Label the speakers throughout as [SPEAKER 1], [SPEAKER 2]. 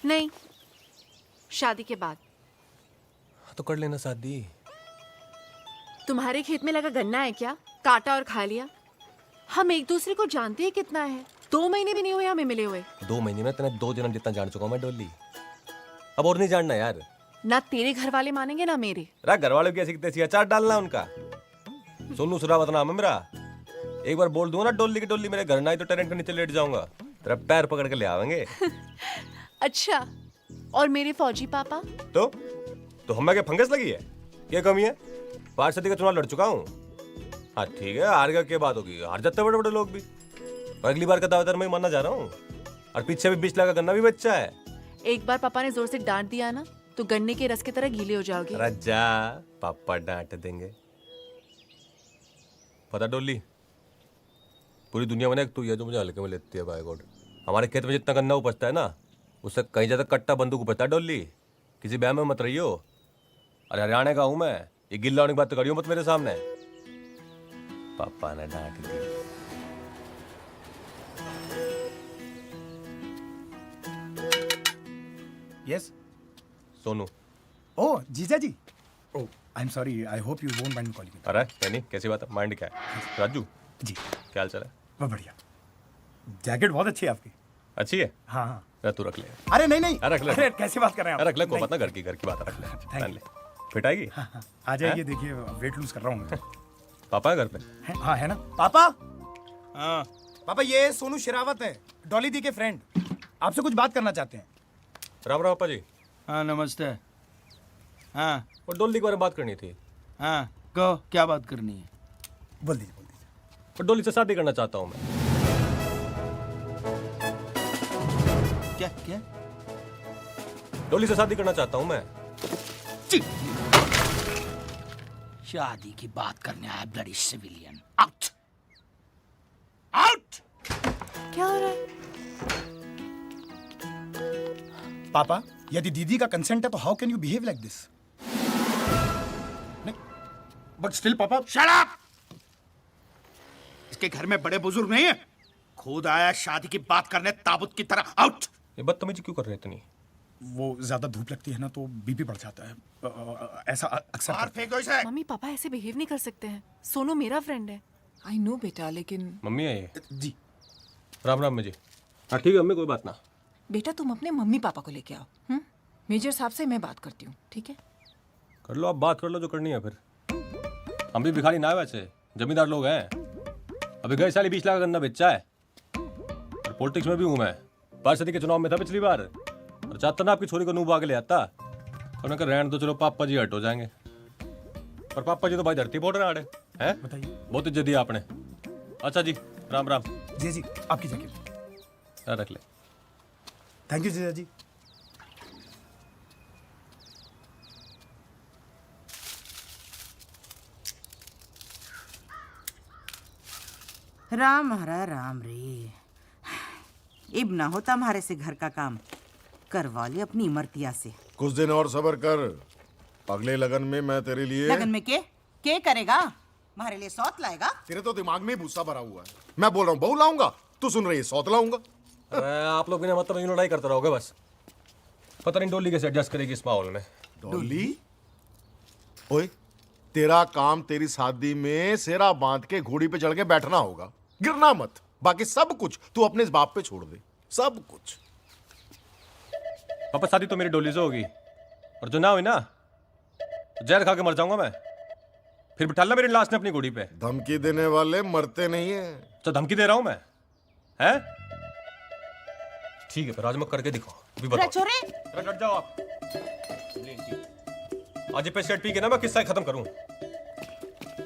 [SPEAKER 1] नहीं, शादी के बाद।
[SPEAKER 2] तो कर लेना शादी।
[SPEAKER 1] तुम्हारे खेत में लगा गन्ना है क्या? काटा और खा लिया। हम एक दूसरे को जानते हैं कितना है। 2 महीने भी नहीं हुए हमें मिले हुए।
[SPEAKER 2] 2 महीने में तेने 2 जन्म जितना जान चुका हूं मैं डोली। अब और नहीं जानना यार।
[SPEAKER 1] ना तेरे घर वाले मानेंगे ना मेरे।
[SPEAKER 2] घर वालों की ऐसी तैसी अचार डालना उनका। सोनू सुरावत नाम है मेरा। एक बार बोल दूंगा ना डोली की डोली मेरे घर ना आई तो टेरेंट के नीचे लेट जाऊंगा। तेरा पैर पकड़ के ले आवेंगे।
[SPEAKER 1] अच्छा, और मेरे फौजी पापा?
[SPEAKER 2] तो हमें क्या फंगस लगी है? क्या कमी है? पार्षद का चुनाव लड़ चुका हूँ। हाँ ठीक है, हार गया क्या बात होगी? हार जाते बड़े बड़े लोग भी। और अगली बार का दावेदार मैं मानना जा रहा हूँ। और पीछे भी 20 लाख का गन्ना भी बच्चा है।
[SPEAKER 1] एक बार पापा ने जोर से डांट दिया ना तो गन्ने के रस की तरह गीले हो जाओगे।
[SPEAKER 2] अरे जा, पापा डांट देंगे। पता डोली, पूरी दुनिया में ना एक तू है जो मुझे हल्के में लेती है। बाय गॉड, हमारे खेत में जितना गन्ना उपजता है ना उससे कहीं ज्यादा कट्टा बंदूक उपजता है। डोली, किसी बहम में मत रहियो। अरे हरियाणा का हूं मैं, ये गिल्ला होने की बात तो करियो मत मेरे सामने। पापा ने डांट दी।
[SPEAKER 3] यस
[SPEAKER 2] सोनू।
[SPEAKER 3] ओह जीजा जी। Oh I am sorry, I hope you won't mind calling.
[SPEAKER 2] अरे नहीं, कैसी बात है? माइंड क्या है? राजू
[SPEAKER 3] जी
[SPEAKER 2] क्या हाल चाल है?
[SPEAKER 3] बहुत बढ़िया। जैकेट बहुत अच्छी है आपकी।
[SPEAKER 2] अच्छी है?
[SPEAKER 3] हाँ हाँ।
[SPEAKER 2] तू रख ले।
[SPEAKER 3] अरे नहीं नहीं,
[SPEAKER 2] रख ले।
[SPEAKER 3] अरे कैसे बात कर रहे हैं आप?
[SPEAKER 2] रख ले, को पता घर की बात है, रख ले। पहन ले, फिट आएगी।
[SPEAKER 3] हाँ, हाँ, आ जाइए। देखिए वेट लूज कर रहा हूँ मैं।
[SPEAKER 2] पापा है घर पे?
[SPEAKER 3] हाँ है ना पापा।
[SPEAKER 4] हाँ
[SPEAKER 3] पापा ये सोनू शेरावत है, डॉली दी के फ्रेंड। आपसे कुछ बात करना चाहते हैं।
[SPEAKER 2] राम राम पापा जी।
[SPEAKER 4] हाँ नमस्ते। हाँ
[SPEAKER 2] और डोली के बारे में बात करनी थी।
[SPEAKER 4] हाँ कहो, क्या बात करनी है?
[SPEAKER 3] बोल दीजिए बोल दीजिए।
[SPEAKER 2] और डोली से शादी करना चाहता हूँ मैं।
[SPEAKER 4] क्या क्या?
[SPEAKER 2] डोली से शादी करना चाहता हूँ मैं।
[SPEAKER 4] शादी की बात करने आया ब्लडी सिविलियन। Out out.
[SPEAKER 1] क्या हो रहा है?
[SPEAKER 3] पापा यदि दीदी का कंसेंट है तो how can you behave like this? नहीं बट स्टिल पापा।
[SPEAKER 4] Shut up. इसके घर में बड़े बुजुर्ग नहीं है, खुद आया शादी की बात करने ताबूत की तरह। आउट।
[SPEAKER 2] ये बदतमीजी क्यों कर रहे इतनी?
[SPEAKER 3] वो ज्यादा धूप लगती है ना तो बीपी बढ़ जाता है। ऐसा अक्सर
[SPEAKER 4] बाहर
[SPEAKER 3] करते हैं।
[SPEAKER 4] फेंको इसे।
[SPEAKER 1] मम्मी पापा ऐसे बिहेव नहीं कर सकते हैं। सोनू मेरा फ्रेंड है।
[SPEAKER 5] आई नो बेटा, लेकिन
[SPEAKER 2] मम्मी है ये?
[SPEAKER 3] जी
[SPEAKER 2] राम राम जी। हाँ ठीक है मम्मी, कोई बात ना।
[SPEAKER 5] बेटा तुम अपने मम्मी पापा को लेके आओ। मेजर साहब से मैं बात करती हूँ, ठीक है?
[SPEAKER 2] कर लो, आप बात कर लो जो करनी है। फिर हम भी भिखारी ना है वैसे, जमींदार लोग हैं। अभी गए साल 20 लाख का गन्ना बेचा है। और पॉलिटिक्स में भी हूँ मैं। पार्षद के चुनाव में था पिछली बार। और चाहता ना आपकी छोरी को नूब आगे ले आता। और मैं रहने तो चलो पापा जी हट हो जाएंगे। पर पापा जी तो भाई धरती बोल रहे हैं।
[SPEAKER 3] बताइए।
[SPEAKER 2] बहुत इज्जत दी आपने। अच्छा जी, राम राम।
[SPEAKER 3] जी जी आपकी जैकेट
[SPEAKER 2] रख ले।
[SPEAKER 3] थैंक यू जीजा जी।
[SPEAKER 6] राम हरा राम रे। इब ना होता हमारे से घर का काम, करवा ले अपनी इमरतिया से।
[SPEAKER 7] कुछ दिन और सब्र कर, अगले लगन में मैं तेरे लिए।
[SPEAKER 6] लगन में के करेगा? हमारे लिए सौत लाएगा?
[SPEAKER 7] तेरे तो दिमाग में भूसा भरा हुआ है। मैं बोल रहा हूँ बहू लाऊंगा, तू सुन रही है सौत लाऊंगा।
[SPEAKER 2] आप लोग बिना मतलब यूं लड़ाई करते रहोगे बस। पता नहीं डोली कैसे एडजस्ट करेगी इस माहौल में।
[SPEAKER 7] डोली ओए, तेरा काम तेरी शादी में सेरा बांध के घोड़ी पे चढ़ के बैठना होगा, गिरना मत। बाकी सब कुछ तू अपने इस बाप पे छोड़ दे, सब कुछ।
[SPEAKER 2] पापा शादी तो मेरी डोली से होगी, और जो ना हुई ना तो जहर खा के मर जाऊंगा मैं। फिर बिठा ला मेरी लाश ने अपनी घोड़ी पे।
[SPEAKER 7] धमकी देने वाले मरते नहीं है।
[SPEAKER 2] तो धमकी दे रहा हूं मैं, हैं? ठीक है, फिर आज मैं करके दिखाऊं। अभी बताओ।
[SPEAKER 6] छोरे
[SPEAKER 2] अरे डट जाओ आप। आज ये पे शर्ट पी के ना मैं किस्सा ही खत्म करूं।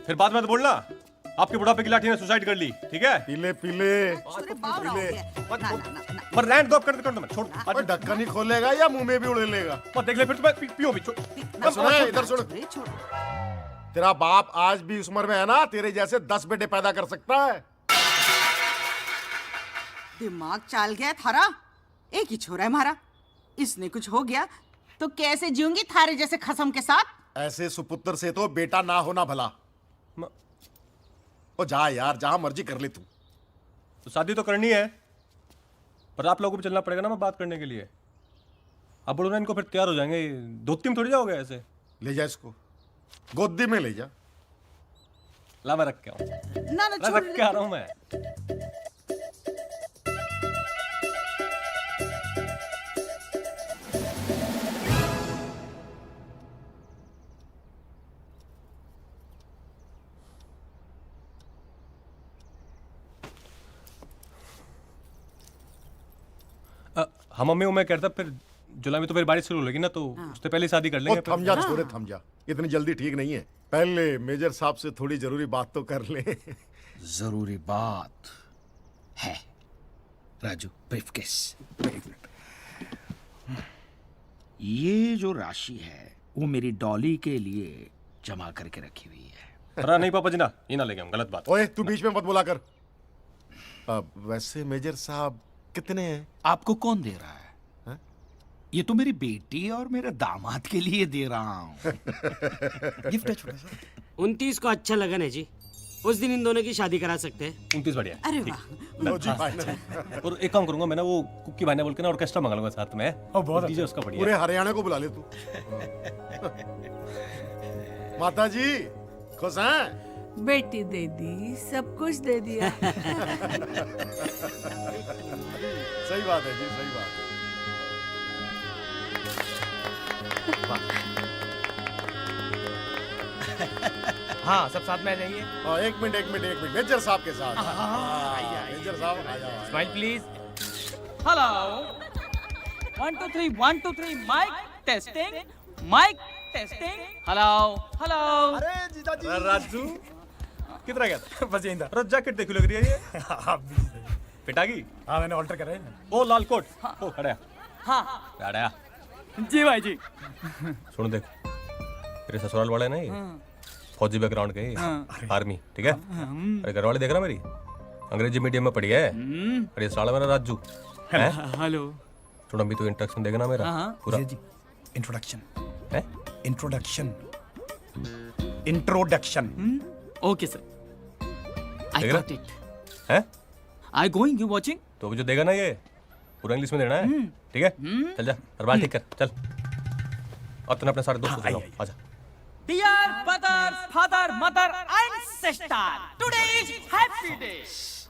[SPEAKER 2] फिर बाद में तो बोलना आपके बुढ़ापे की लाठी ने सुसाइड कर ली, ठीक है?
[SPEAKER 7] पीले पीले
[SPEAKER 2] पर रैंड दो कर दो मैं छोड़।
[SPEAKER 7] अरे ढक्कन ही खोलेगा या मुंह में भी उड़े लेगा?
[SPEAKER 2] मत देख ले फिर तो मैं पियो भी।
[SPEAKER 7] सुन इधर सुन, तेरा बाप आज भी उस उम्र में है ना, तेरे जैसे 10 बेटे पैदा कर सकता है।
[SPEAKER 6] दिमाग चाल गया थारा। एक ही छोरा है हमारा, इसने कुछ हो गया तो कैसे जीऊंगी थारे जैसे खसम के साथ?
[SPEAKER 7] ऐसे सुपुत्र से तो बेटा ना होना भला। ओ जा यार, जहां मर्जी कर ले तू।
[SPEAKER 2] तो शादी तो करनी है, पर आप लोगों को भी चलना पड़ेगा ना मैं बात करने के लिए। अब बोलो ना इनको, फिर तैयार हो जाएंगे। धोती में थोड़ी जाओगे ऐसे।
[SPEAKER 7] ले जा इसको, गोदी में ले जा।
[SPEAKER 2] ला मैं रख के आऊँ,
[SPEAKER 6] ना ना छोड़
[SPEAKER 2] रख के आ रहा हूँ मैं। हाँ मम्मी, मैं कहता फिर जुलाई में तो फिर बारिश शुरू होगी ना, तो उससे पहले शादी कर
[SPEAKER 7] ओ
[SPEAKER 2] लेंगे।
[SPEAKER 7] थम जा छोरे, थम जा, इतनी जल्दी ठीक नहीं है। पहले मेजर साहब से थोड़ी जरूरी बात तो कर ले।
[SPEAKER 4] जरूरी बात है राजू, ब्रीफकेस। ये जो राशि है वो मेरी डॉली के लिए जमा करके रखी हुई है।
[SPEAKER 2] अरे नहीं पापा जी ना, ये ना लेंगे हम, गलत बात।
[SPEAKER 7] ओए तू बीच में मत बोला कर। वैसे मेजर साहब कितने हैं?
[SPEAKER 4] आपको कौन दे रहा है? ये तो मेरी बेटी और मेरे दामाद के लिए दे रहा हूँ।
[SPEAKER 3] गिफ्ट है छोटा सा।
[SPEAKER 8] 29 को अच्छा लगन है जी, उस दिन इन दोनों की शादी करा सकते हैं।
[SPEAKER 2] 29 बढ़िया।
[SPEAKER 6] अरे वाह,
[SPEAKER 7] लो जी फाइनल।
[SPEAKER 2] और एक काम करूंगा मैं ना, वो कुक्की भाई ने बोल के ना ऑर्केस्ट्रा मंगा लूंगा साथ में।
[SPEAKER 3] बहुत
[SPEAKER 2] डीजे उसका बढ़िया
[SPEAKER 7] पूरे
[SPEAKER 2] है।
[SPEAKER 7] हरियाणा को बुला ले तू। माता जी खुश हैं?
[SPEAKER 9] बेटी दे दी, सब कुछ दे दिया।
[SPEAKER 7] सही बात है जी, सही बात है।
[SPEAKER 10] हाँ, सब साथ में आ जाइए।
[SPEAKER 7] एक मिनट मेजर साहब के साथ। मेजर साहब आ जाओ।
[SPEAKER 10] Smile please.
[SPEAKER 11] Hello 1 2 3 1 2 3 mic testing. Hello hello.
[SPEAKER 3] अरे जीजा जी।
[SPEAKER 2] राजू कितना गया था?
[SPEAKER 3] बस यही था।
[SPEAKER 2] अरे जैकेट देखो लग रही है ये।
[SPEAKER 3] आप भी सही।
[SPEAKER 2] पिटागी।
[SPEAKER 3] हाँ मैंने ऑल्टर करा है ना।
[SPEAKER 2] ओ लाल कोट। ओ खड़ा
[SPEAKER 11] हाँ
[SPEAKER 2] खड़ा।
[SPEAKER 11] जी भाई जी।
[SPEAKER 2] सुन देख, तेरे ससुराल वाले नहीं, फौजी बैकग्राउंड के ही, आर्मी, ठीक है। अरे घर वाले देख रहा मेरी, अंग्रेजी मीडियम में पढ़ी है। अरे साला मेरा राजू है।
[SPEAKER 11] हेलो।
[SPEAKER 2] थोड़ा भी तो इंट्रोडक्शन देगा ना मेरा पूरा।
[SPEAKER 3] जी इंट्रोडक्शन
[SPEAKER 2] है।
[SPEAKER 3] Introduction introduction.
[SPEAKER 11] ओके सर, आई
[SPEAKER 2] देख रहा?
[SPEAKER 11] Got it.
[SPEAKER 2] है
[SPEAKER 11] आई गोइंग, यू वाचिंग।
[SPEAKER 2] तो भी जो देगा ना ये पूरा इंग्लिश में देना है, ठीक है। चल जा, और बाल ठीक कर, चल। और तूने अपने सारे दोस्तों से जाओ, आजा।
[SPEAKER 11] Dear brothers, father, mother, and sister, today is happy day.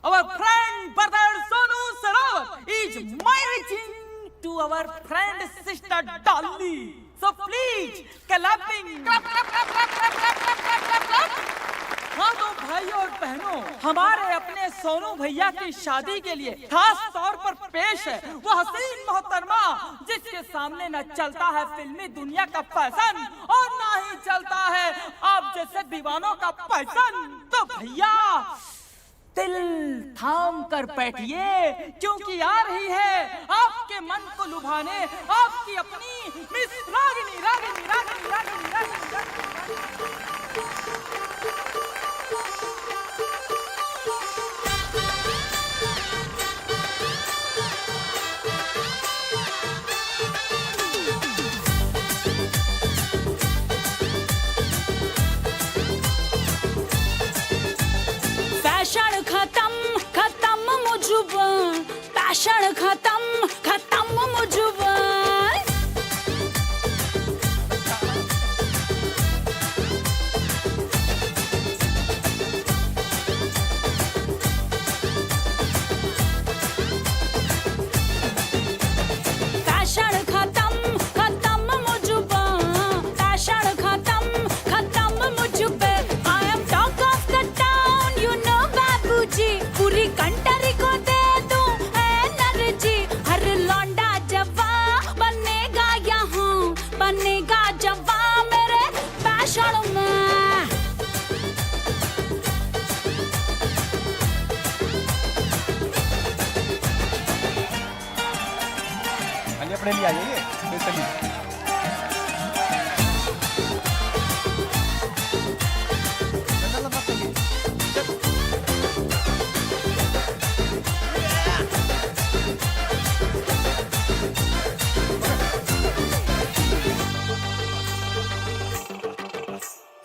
[SPEAKER 11] Our friend brother Sonu Sarawat is marrying to our friend sister Dolly. So please, clapping. Clap, clap, clap, clap, clap, clap, clap, clap, clap, clap. हाँ तो भाई और बहनों, हमारे अपने सोनू भैया की शादी के लिए खास तौर पर पेश है वो हसीन मोहतरमा जिसके सामने न चलता है फिल्मी दुनिया का फैशन और ना ही चलता है आप जैसे दीवानों का पैसन। तो भैया दिल थाम कर बैठिए क्योंकि आ रही है आपके मन को लुभाने आपकी अपनी मिस रागिनी रागिनी रागिनी रागिनी रागिनी।
[SPEAKER 9] पैशन खत्म खत्म मुझुबा, पैशन खत्म खत्म मुझुबा। पैशन खत्म खत्म मुझुबा, पैशन खत्म खत्म मुझुबे। I am talk of the town, you know बाबूजी, पूरी कंट्री को दे दूं एनर्जी। हर लौंडा जवा बनेगा यहाँ, बनेगा जवा मेरे पैशन में।
[SPEAKER 2] खाली अपने लिए आइए ये स्पेशली।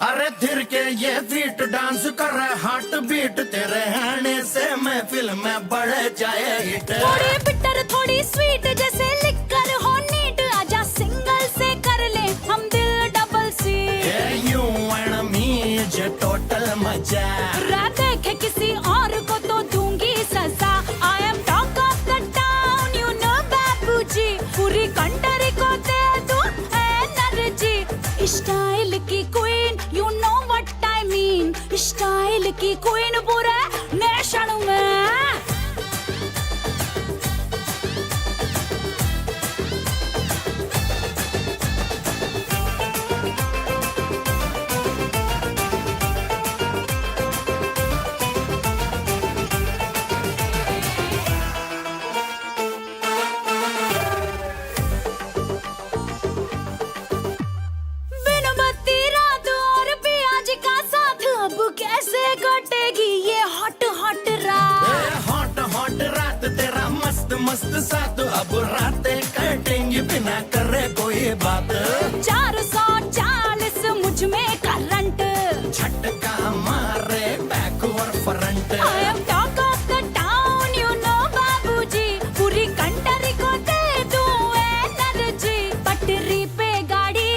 [SPEAKER 4] अरे धीर के ये बीट डांस कर रहे हार्ट बीट तेरे आने से महफिल में बढ़ जाए हिट।
[SPEAKER 9] थोड़ी बिटर थोड़ी स्वीट जैसे लिकर हो नीट, आजा
[SPEAKER 4] मस्त मस्त साथ अब रातें कटेंगे बिना करे कोई बात
[SPEAKER 9] 440 मुझ में करंट
[SPEAKER 4] झटका मारे बैक और front
[SPEAKER 9] I am talk of the town, you know बाबूजी पूरी कंट्री को दे दूं एनर्जी पटरी पे गाड़ी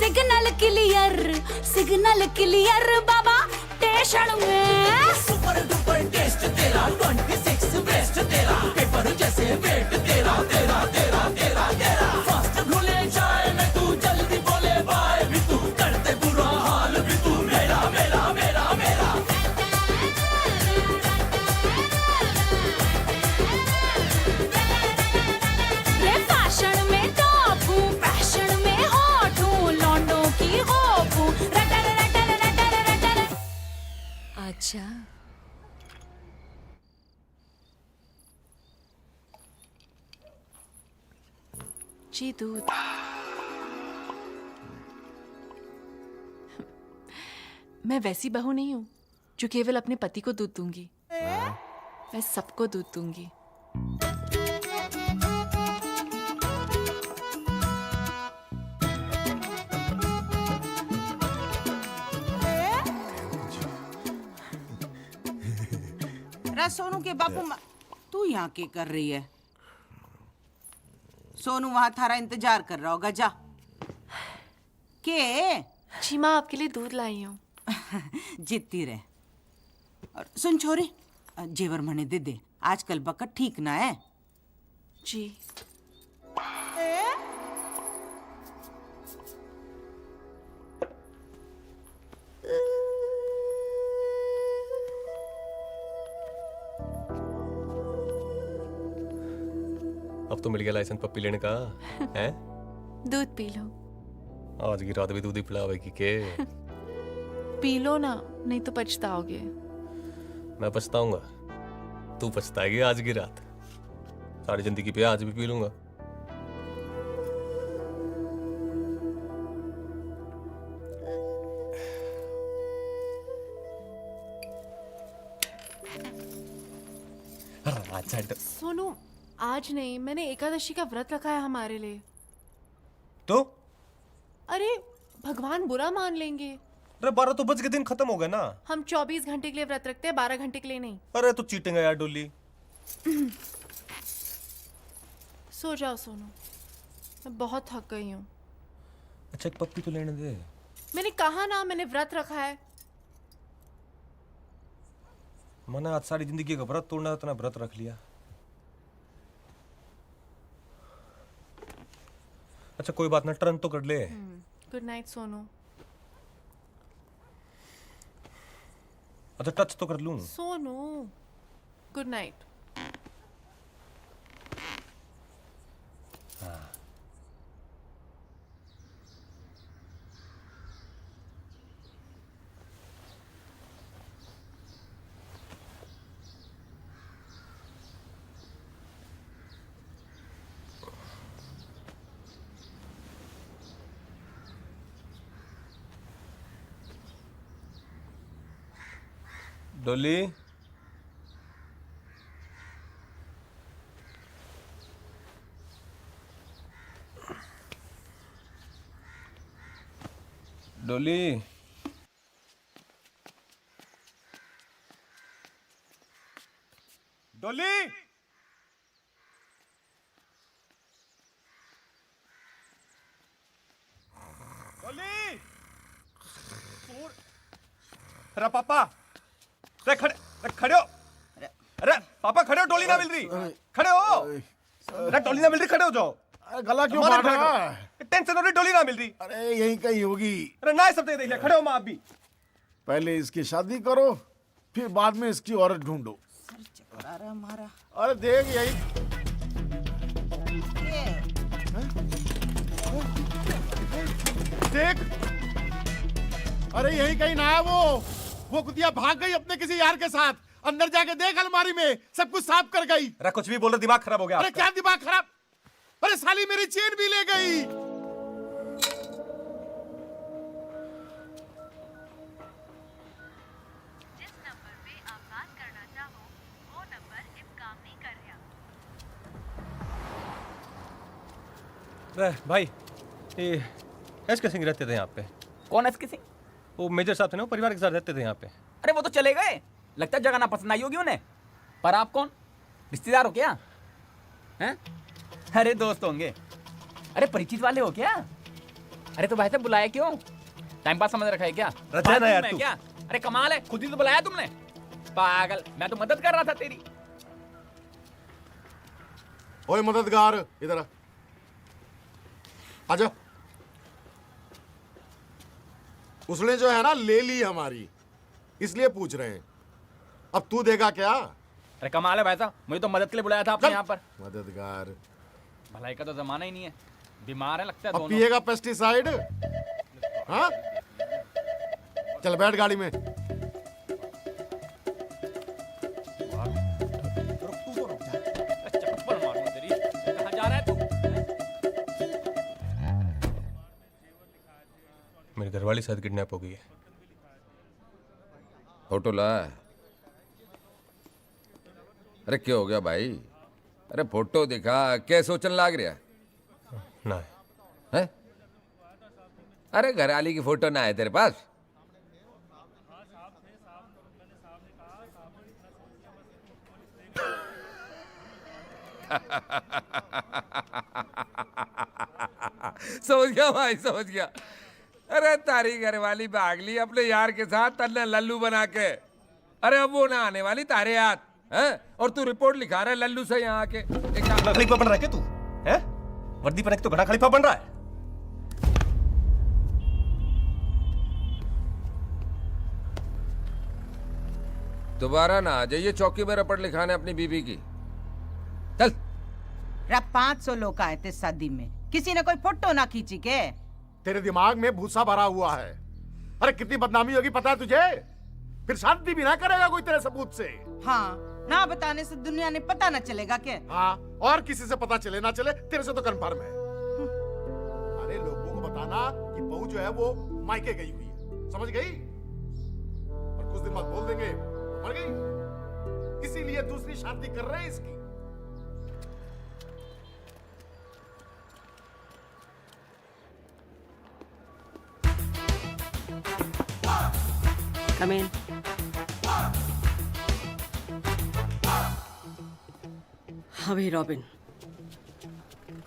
[SPEAKER 9] सिग्नल क्लियर बाबा स्टेशन में
[SPEAKER 4] सुपर डुपर टेस्ट तेरा 26 बेस्ट तेरा पेपर जैसे वेट तेरा तेरा तेरा तेरा तेरा फास्ट घुले जाए मैं तू जल्दी बोले बाय भी तू करते बुरा हाल भी तू मेरा मेरा मेरा मेरा
[SPEAKER 9] रे फैशन में टॉप हूँ पैशन में हॉट हूँ लौंडों की होप हूँ रटर रटर रटर रटर अच्छा
[SPEAKER 1] जी दूध मैं वैसी बहू नहीं हूँ जो केवल अपने पति को दूध दूंगी मैं सबको दूध दूंगी
[SPEAKER 6] रा सोनू के बापू तू यहाँ के कर रही है सोनू वहां थारा इंतजार कर रहा होगा जा के
[SPEAKER 1] जी माँ आपके लिए दूध लाई हूँ
[SPEAKER 6] जीतती रहे और सुन छोरी जेवर मने दे दे आजकल बकट ठीक ना है
[SPEAKER 1] जी
[SPEAKER 2] अब तो मिल गया लाइसेंस पप्पी लेने का हैं?
[SPEAKER 1] दूध पी लो
[SPEAKER 2] आज की रात भी दूध ही पिलावेगी के
[SPEAKER 1] पी लो ना नहीं तो पछताओगे
[SPEAKER 2] मैं पछताऊंगा तू पछताएगी आज की रात सारी जिंदगी पे आज भी पी लूंगा
[SPEAKER 1] सोनू आज नहीं मैंने एकादशी का व्रत रखा है हमारे लिए
[SPEAKER 2] तो
[SPEAKER 1] अरे भगवान बुरा मान लेंगे
[SPEAKER 2] अरे 12 तो बज के दिन खत्म हो गया ना
[SPEAKER 1] हम 24 घंटे के लिए व्रत रखते हैं 12 घंटे के लिए नहीं
[SPEAKER 2] अरे तू चीटिंग है यार डोली
[SPEAKER 1] सो जाओ सोनू मैं बहुत थक गई हूँ
[SPEAKER 2] अच्छा एक पप्पी तो लेने दे
[SPEAKER 1] मैंने कहा ना मैंने व्रत रखा है
[SPEAKER 2] मैंने आज सारी जिंदगी का व्रत तोड़ना इतना व्रत रख लिया अच्छा कोई बात ना टर्न तो कर ले
[SPEAKER 1] गुड नाइट सोनू
[SPEAKER 2] अच्छा टच तो कर लूं
[SPEAKER 1] सोनू गुड नाइट
[SPEAKER 2] डोली डोली डोली डोली अरे पापा अरे खड़े हो अरे पापा खड़े हो डोली ना मिल रही खड़े हो अरे डोली ना मिल रही खड़े हो जाओ
[SPEAKER 7] गला क्यों काट रहा है?
[SPEAKER 2] टेंशन हो रही डोली ना मिल रही
[SPEAKER 7] अरे यहीं कहीं होगी
[SPEAKER 2] अरे ना सब देख लिया खड़े हो माँ आप भी
[SPEAKER 7] पहले इसकी शादी करो फिर बाद में इसकी औरत ढूंढो
[SPEAKER 6] अरे हमारा
[SPEAKER 7] अरे देख यही देख अरे यही कहीं ना है वो कुतिया भाग गई अपने किसी यार के साथ अंदर जाके देख अलमारी में सब कुछ साफ कर गई
[SPEAKER 2] अरे कुछ भी बोल रहे दिमाग खराब हो गया
[SPEAKER 7] अरे
[SPEAKER 2] आपका।
[SPEAKER 7] क्या दिमाग खराब अरे साली मेरी चेन भी ले गई
[SPEAKER 2] अरे भाई, ये एस के सिंह रहते थे यहाँ पे।
[SPEAKER 11] कौन है इसके सिंह?
[SPEAKER 2] वो मेजर साहब थे ना, वो परिवार के साथ रहते थे यहाँ पे।
[SPEAKER 11] अरे वो तो चले गए, लगता है जगह ना पसंद आई होगी उन्हें। पर आप कौन, रिश्तेदार हो क्या? हैं? अरे दोस्त होंगे। अरे परिचित वाले हो क्या? अरे तो भाई साहब बुलाया क्यों? टाइम पास समझ रखा है क्या?
[SPEAKER 2] रचा ना यार
[SPEAKER 11] मैं
[SPEAKER 2] तू।
[SPEAKER 11] क्या? अरे कमाल है, खुद ही तो बुलाया तुमने। पागल, मैं तो मदद कर रहा था तेरी।
[SPEAKER 7] ओए मददगार, इधर आ। आजा। उसने जो है ना ले ली हमारी, इसलिए पूछ रहे हैं। अब तू देगा क्या?
[SPEAKER 11] अरे कमाल है भाई साहब, मुझे तो मदद के लिए बुलाया था आपने यहाँ पर।
[SPEAKER 7] मददगार
[SPEAKER 11] भलाई का तो जमाना ही नहीं है, बीमार है लगता है
[SPEAKER 7] अब
[SPEAKER 11] दोनों।
[SPEAKER 7] पिएगा पेस्टिसाइड? हाँ, चल बैठ गाड़ी में।
[SPEAKER 11] चप्पल मारूंगा तेरी। कहाँ जा रहा है तू?
[SPEAKER 2] मेरी घरवाली साथ किडनैप हो गई है।
[SPEAKER 12] फोटो ला। अरे क्या हो गया भाई? अरे फोटो दिखा, क्या सोचने लाग रहा
[SPEAKER 2] ना
[SPEAKER 12] है? अरे घरवाली की फोटो ना है तेरे पास? समझ गया भाई, समझ गया। अरे तारी घरवाली भाग ली अपने यार के साथ तन्ने लल्लू बना के। अरे अब वो ना आने वाली तारे याद है, और तू रिपोर्ट लिखा रहा है लल्लू से यहाँ आके।
[SPEAKER 2] खलीफा बन रहा है क्या तू? हैं? वर्दी पहन के तो घड़ा खलीफा बन रहा है।
[SPEAKER 12] दोबारा ना आ जाइए चौकी में रपट लिखाने अपनी बीबी की। चल।
[SPEAKER 6] 500 लोग आए थे शादी में, किसी ने कोई फोटो ना खींची के?
[SPEAKER 7] तेरे दिमाग में भूसा भरा हुआ है। अरे कितनी बदनामी होगी पता है तुझे? फिर शादी भी ना करेगा कोई तेरे सबूत से।
[SPEAKER 6] हाँ, ना बताने से दुनिया ने पता ना चलेगा क्या?
[SPEAKER 7] हाँ, और किसी से पता चले ना चले, तेरे से तो कन्फर्म है। अरे लोगों को बताना कि बहू जो है वो मायके गई हुई है, समझ गई? और कुछ दिन बाद बोल देंगे मर गई, इसीलिए दूसरी शादी कर रहे हैं इसकी।
[SPEAKER 13] Come in. हाँ भाई रॉबिन,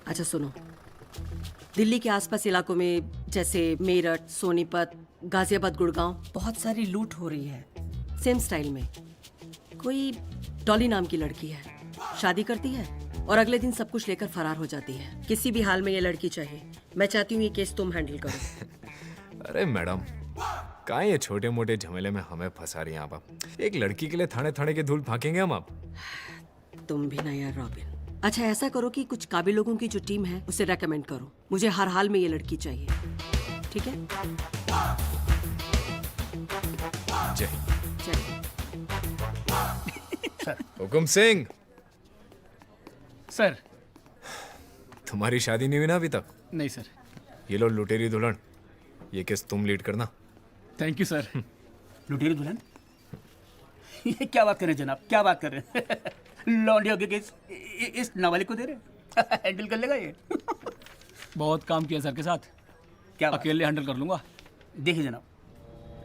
[SPEAKER 13] अच्छा सुनो, दिल्ली के आसपास इलाकों में जैसे मेरठ, सोनीपत, गाजियाबाद, गुड़गांव बहुत सारी लूट हो रही है सेम स्टाइल में। कोई डॉली नाम की लड़की है, शादी करती है और अगले दिन सब कुछ लेकर फरार हो जाती है। किसी भी हाल में ये लड़की चाहिए। मैं चाहती हूँ ये केस तुम हैंडल करो।
[SPEAKER 14] अरे मैडम, कहाँ ये छोटे मोटे झमेले में हमें फंसा रही हैं आप? एक लड़की के लिए थाने थाने के धूल फाकेंगे हम आप?
[SPEAKER 13] तुम भी ना यार रॉबिन। अच्छा ऐसा करो कि कुछ काबिल लोगों की जो टीम है उसे रेकमेंड करो। मुझे हर हाल में ये लड़की चाहिए, ठीक है?
[SPEAKER 14] जय
[SPEAKER 13] चलिए।
[SPEAKER 14] हुकुम सिंह।
[SPEAKER 10] सर।
[SPEAKER 14] तुम्हारी शादी नहीं हुई ना अभी तक?
[SPEAKER 10] नहीं सर।
[SPEAKER 14] ये लो लुटेरी दुल्हन, ये केस तुम लीड करना।
[SPEAKER 10] Thank you sir. लुटेरी दुल्हन? ये क्या बात कर रहे हैं जनाब, क्या बात कर रहे हैं? लौंडियों के केस इस नाबालिग को दे रहे? हैंडल कर लेगा ये? बहुत काम किया सर के साथ, क्या अकेले हैंडल कर लूंगा। देखिए जनाब,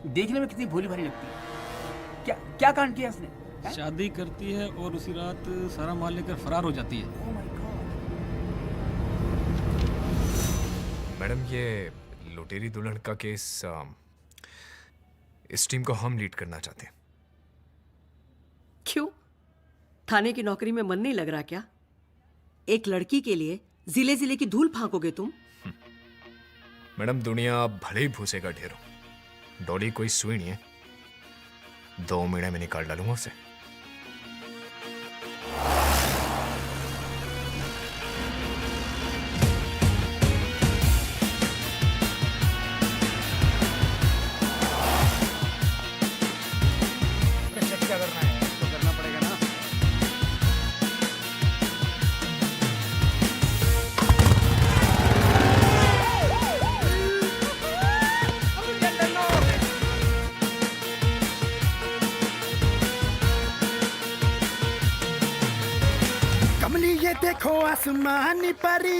[SPEAKER 10] देखने में कितनी भोली भाली लगती है। क्या क्या कांड किया इसने?
[SPEAKER 15] शादी करती है और उसी रात सारा माल लेकर फरार हो जाती है।
[SPEAKER 14] मैडम ये लुटेरी दुल्हन का केस इस टीम को हम लीड करना चाहते हैं।
[SPEAKER 13] क्यों? थाने की नौकरी में मन नहीं लग रहा क्या? एक लड़की के लिए जिले जिले की धूल फांकोगे तुम?
[SPEAKER 14] मैडम दुनिया भले ही भूसे का ढेर हो, डॉली कोई सुई नहीं है। 2 महीने में निकाल डालूंगा उसे।
[SPEAKER 3] क्या करना है तो करना पड़ेगा ना।
[SPEAKER 4] कमली ये देखो आसमानी परी,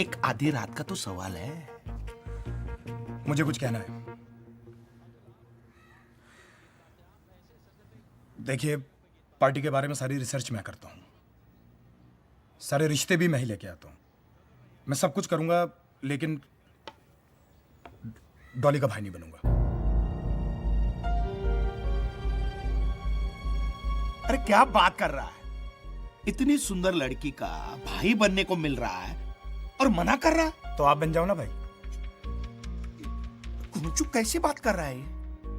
[SPEAKER 16] एक आधी रात का तो सवाल है।
[SPEAKER 3] मुझे कुछ कहना है। देखिए, पार्टी के बारे में सारी रिसर्च मैं करता हूँ, सारे रिश्ते भी मैं ही लेके आता हूँ, मैं सब कुछ करूंगा, लेकिन डॉली का भाई नहीं बनूंगा।
[SPEAKER 16] अरे क्या बात कर रहा है? इतनी सुंदर लड़की का भाई बनने को मिल रहा है और मना कर रहा है?
[SPEAKER 3] तो आप बन जाओ ना भाई।
[SPEAKER 16] कुंचू कैसी बात कर रहा है ये?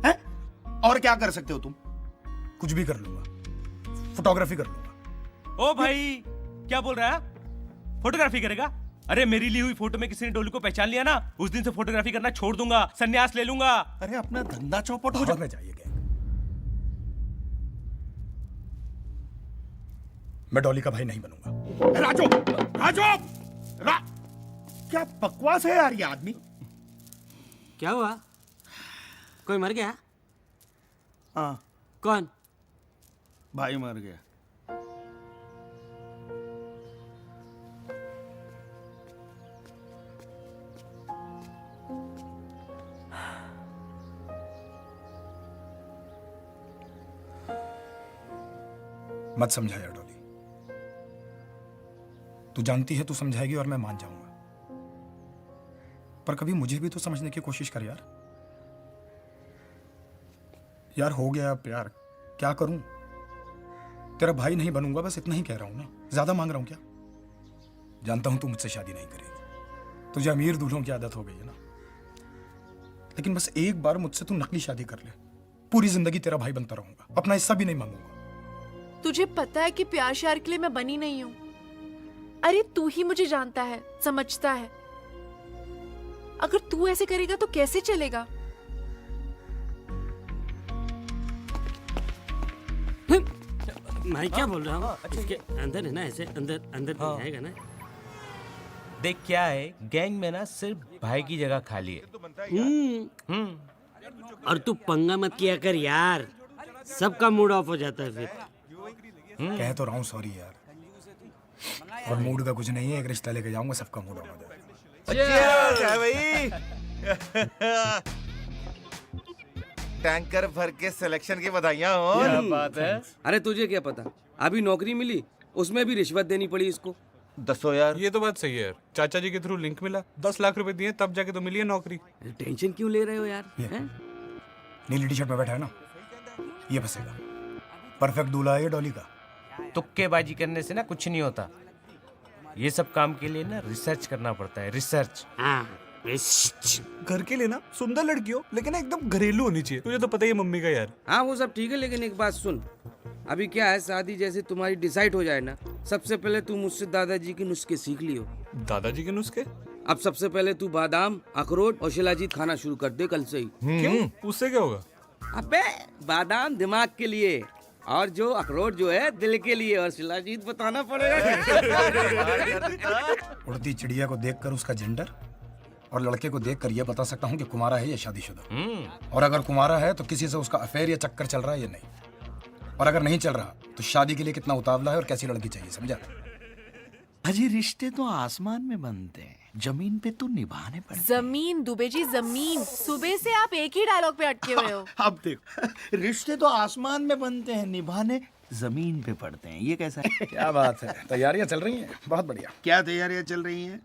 [SPEAKER 16] हैं? और क्या कर सकते हो तुम?
[SPEAKER 3] कुछ भी कर लूंगा, फोटोग्राफी कर लूंगा।
[SPEAKER 15] ओ भाई, क्या बोल रहा है? फोटोग्राफी करेगा? अरे मेरी ली हुई फोटो में किसी ने डोली को पहचान लिया ना, उस दिन से फोटोग्राफी करना छोड़ दूंगा, संन्यास ले लूंगा।
[SPEAKER 16] अरे अपना धंधा चौपट हो जाए।
[SPEAKER 3] जाइए, मैं डॉली का भाई नहीं बनूंगा।
[SPEAKER 16] राजू, राजू, क्या बकवास है यार ये आदमी।
[SPEAKER 8] क्या हुआ? कोई मर गया?
[SPEAKER 16] हाँ।
[SPEAKER 8] कौन?
[SPEAKER 16] भाई मर गया।
[SPEAKER 3] मत समझाया डॉली, तू जानती है तू समझाएगी और मैं मान जाऊंगा, पर कभी मुझे भी तो समझने की कोशिश कर यार। यार हो गया प्यार, क्या करूं? तेरा भाई नहीं बनूंगा, बस इतना ही कह रहा हूं ना। ज्यादा मांग रहा हूं क्या? जानता हूं तू मुझसे शादी नहीं करेगी, तुझे अमीर दूल्हों की आदत हो गई है ना, लेकिन बस एक बार मुझसे तू नकली शादी कर ले, पूरी जिंदगी तेरा भाई बनता रहूंगा, अपना हिस्सा भी नहीं मांगूंगा।
[SPEAKER 1] तुझे पता है कि प्यार श्यार के लिए मैं बनी नहीं हूं। अरे तू ही मुझे जानता है, समझता है। अगर तू ऐसे करेगा तो कैसे चलेगा?
[SPEAKER 8] मैं क्या बोल रहा हूँ? इसके अंदर है ना, ऐसे अंदर अंदर जाएगा ना।
[SPEAKER 17] देख क्या है, गैंग में ना सिर्फ भाई की जगह खाली है।
[SPEAKER 8] और तू पंगा मत किया कर यार, सबका मूड ऑफ हो जाता है फिर।
[SPEAKER 3] कह तो रहा हूं सॉरी यार, और मूड का कुछ नहीं है, एक रिश्ता लेके जाऊंगा, सबका मूड ऑफ हो जाएगा।
[SPEAKER 7] भाई टैंकर भर के सिलेक्शन की बधाइयां हो।
[SPEAKER 17] क्या बात है।
[SPEAKER 18] अरे तुझे क्या पता, अभी नौकरी मिली, उसमें भी रिश्वत देनी पड़ी इसको।
[SPEAKER 7] दसो यार।
[SPEAKER 14] ये तो बात सही है यार, चाचा जी के थ्रू लिंक मिला, 10 लाख रुपए दिए तब जाके तो मिली है नौकरी।
[SPEAKER 18] टेंशन क्यों ले रहे हो यार?
[SPEAKER 3] नीली टी शर्ट में बैठा है ना, ये फंसेगा। परफेक्ट दूल्हा है ये डॉली का।
[SPEAKER 17] तुक्केबाजी करने से ना कुछ नहीं होता, ये सब काम के लिए ना रिसर्च करना पड़ता है, रिसर्च।
[SPEAKER 16] घर के लिए ना सुंदर लड़की हो, लेकिन एकदम घरेलू होनी चाहिए। तुझे तो पता ही है मम्मी का यार।
[SPEAKER 18] हाँ वो सब ठीक है, लेकिन एक बात सुन, अभी क्या है, शादी जैसे तुम्हारी डिसाइड हो जाए ना, सबसे पहले तू मुझसे दादाजी के नुस्खे सीख लियो।
[SPEAKER 14] दादाजी के नुस्खे?
[SPEAKER 18] अब सबसे पहले तू बादाम, अखरोट और शिलाजीत खाना शुरू कर दे कल से ही।
[SPEAKER 14] क्यों? उससे क्या होगा?
[SPEAKER 18] अबे बादाम दिमाग के लिए, और जो अखरोट जो है दिल के लिए, और शिलाजीत बताना पड़ेगा।
[SPEAKER 3] उड़ती चिड़िया को देखकर उसका जेंडर, और लड़के को देखकर यह बता सकता हूँ कि कुमारा है या शादीशुदा। और अगर कुमारा है तो किसी से उसका अफेयर या चक्कर चल रहा है या नहीं, और अगर नहीं चल रहा तो शादी के लिए कितना उतावला है और कैसी लड़की चाहिए, समझा?
[SPEAKER 16] अजी रिश्ते तो आसमान में बनते हैं, जमीन पे तो निभाने पड़ते।
[SPEAKER 1] जमीन दुबे जी, जमीन। सुबह से आप एक ही डायलॉग पे अटके हुए हो।
[SPEAKER 16] अब देखो, रिश्ते तो आसमान में बनते हैं, निभाने जमीन पे पड़ते हैं। ये कैसा है?
[SPEAKER 3] क्या बात है, तैयारियां चल रही हैं, बहुत बढ़िया।
[SPEAKER 16] क्या तैयारियां चल रही हैं?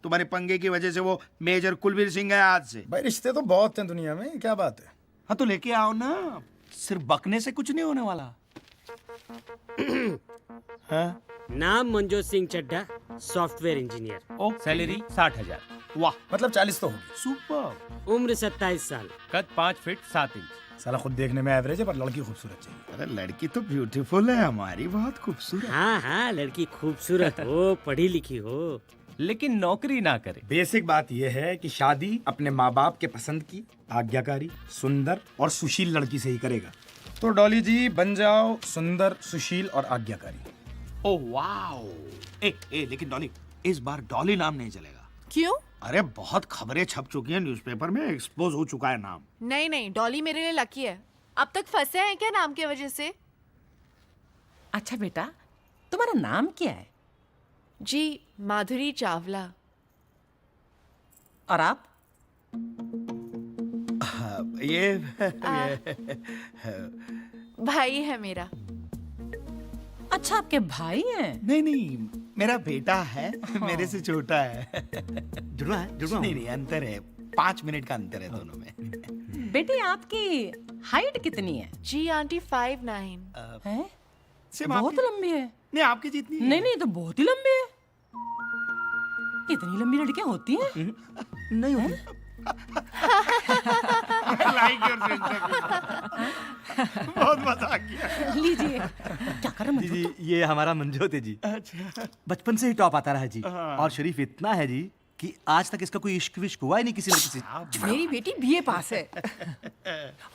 [SPEAKER 16] तुम्हारे पंगे की वजह से वो मेजर कुलवीर सिंह है आज से।
[SPEAKER 3] भाई रिश्ते तो बहुत हैं दुनिया में, क्या बात है?
[SPEAKER 16] हाँ तो लेके आओ ना, सिर्फ बकने से कुछ नहीं होने वाला।
[SPEAKER 8] हाँ? नाम Manjot Singh Chadha, software engineer.
[SPEAKER 17] Salary 60,000।
[SPEAKER 3] वाह, मतलब 40 तो होगी।
[SPEAKER 16] सुपर।
[SPEAKER 8] उम्र 27 साल।
[SPEAKER 17] कद 5 फीट 7 इंच।
[SPEAKER 3] साला खुद देखने में एवरेज है, पर लड़की खूबसूरत चाहिए।
[SPEAKER 16] अरे लड़की तो ब्यूटीफुल है हमारी, बहुत खूबसूरत।
[SPEAKER 8] हाँ हाँ, लड़की खूबसूरत हो, पढ़ी लिखी हो,
[SPEAKER 17] लेकिन नौकरी ना करे।
[SPEAKER 3] बेसिक बात यह है कि शादी अपने माँ बाप के पसंद की, आज्ञाकारी, सुंदर और सुशील लड़की से ही करेगा। तो डॉली जी बन जाओ सुंदर, सुशील और आज्ञाकारी।
[SPEAKER 16] Oh wow. लेकिन डॉली, इस बार डॉली नाम नहीं चलेगा।
[SPEAKER 1] क्यों?
[SPEAKER 16] अरे बहुत खबरें छप चुकी हैं न्यूज़पेपर में, एक्सपोज हो चुका है नाम।
[SPEAKER 1] नहीं नहीं, डॉली मेरे लिए लकी है। अब तक फंसे हैं क्या नाम की वजह से?
[SPEAKER 11] अच्छा बेटा, तुम्हारा नाम क्या है?
[SPEAKER 1] जी माधुरी चावला।
[SPEAKER 18] और आप?
[SPEAKER 16] ये
[SPEAKER 1] भाई है मेरा।
[SPEAKER 5] अच्छा, आपके भाई हैं?
[SPEAKER 16] नहीं, मेरा बेटा है, मेरे से छोटा है।
[SPEAKER 18] जुड़वा है? जुड़वा
[SPEAKER 16] नहीं नहीं, अंतर है, 5 मिनट का अंतर है दोनों में।
[SPEAKER 5] बेटी, आपकी हाइट कितनी है?
[SPEAKER 1] जी आंटी 5'9".
[SPEAKER 5] हैं?
[SPEAKER 16] सिर्फ
[SPEAKER 5] बहुत
[SPEAKER 16] आपकी-
[SPEAKER 5] लंबी है।
[SPEAKER 16] नहीं, आपकी जितनी है।
[SPEAKER 5] नहीं, तो बहुत ही लंबी है। इतनी लंबी लड़कियां होती हैं?
[SPEAKER 18] नहीं होती।
[SPEAKER 16] बहुत मजा किया।
[SPEAKER 5] लीजिए। क्या कर रहे
[SPEAKER 18] जी, ये हमारा मंजोत है जी।
[SPEAKER 16] अच्छा।
[SPEAKER 18] बचपन से ही टॉप आता रहा है जी।
[SPEAKER 16] हाँ।
[SPEAKER 18] और शरीफ इतना है जी कि आज तक इसका कोई इश्क विश्क हुआ ही नहीं किसी लड़की से।
[SPEAKER 5] मेरी बेटी बीए पास है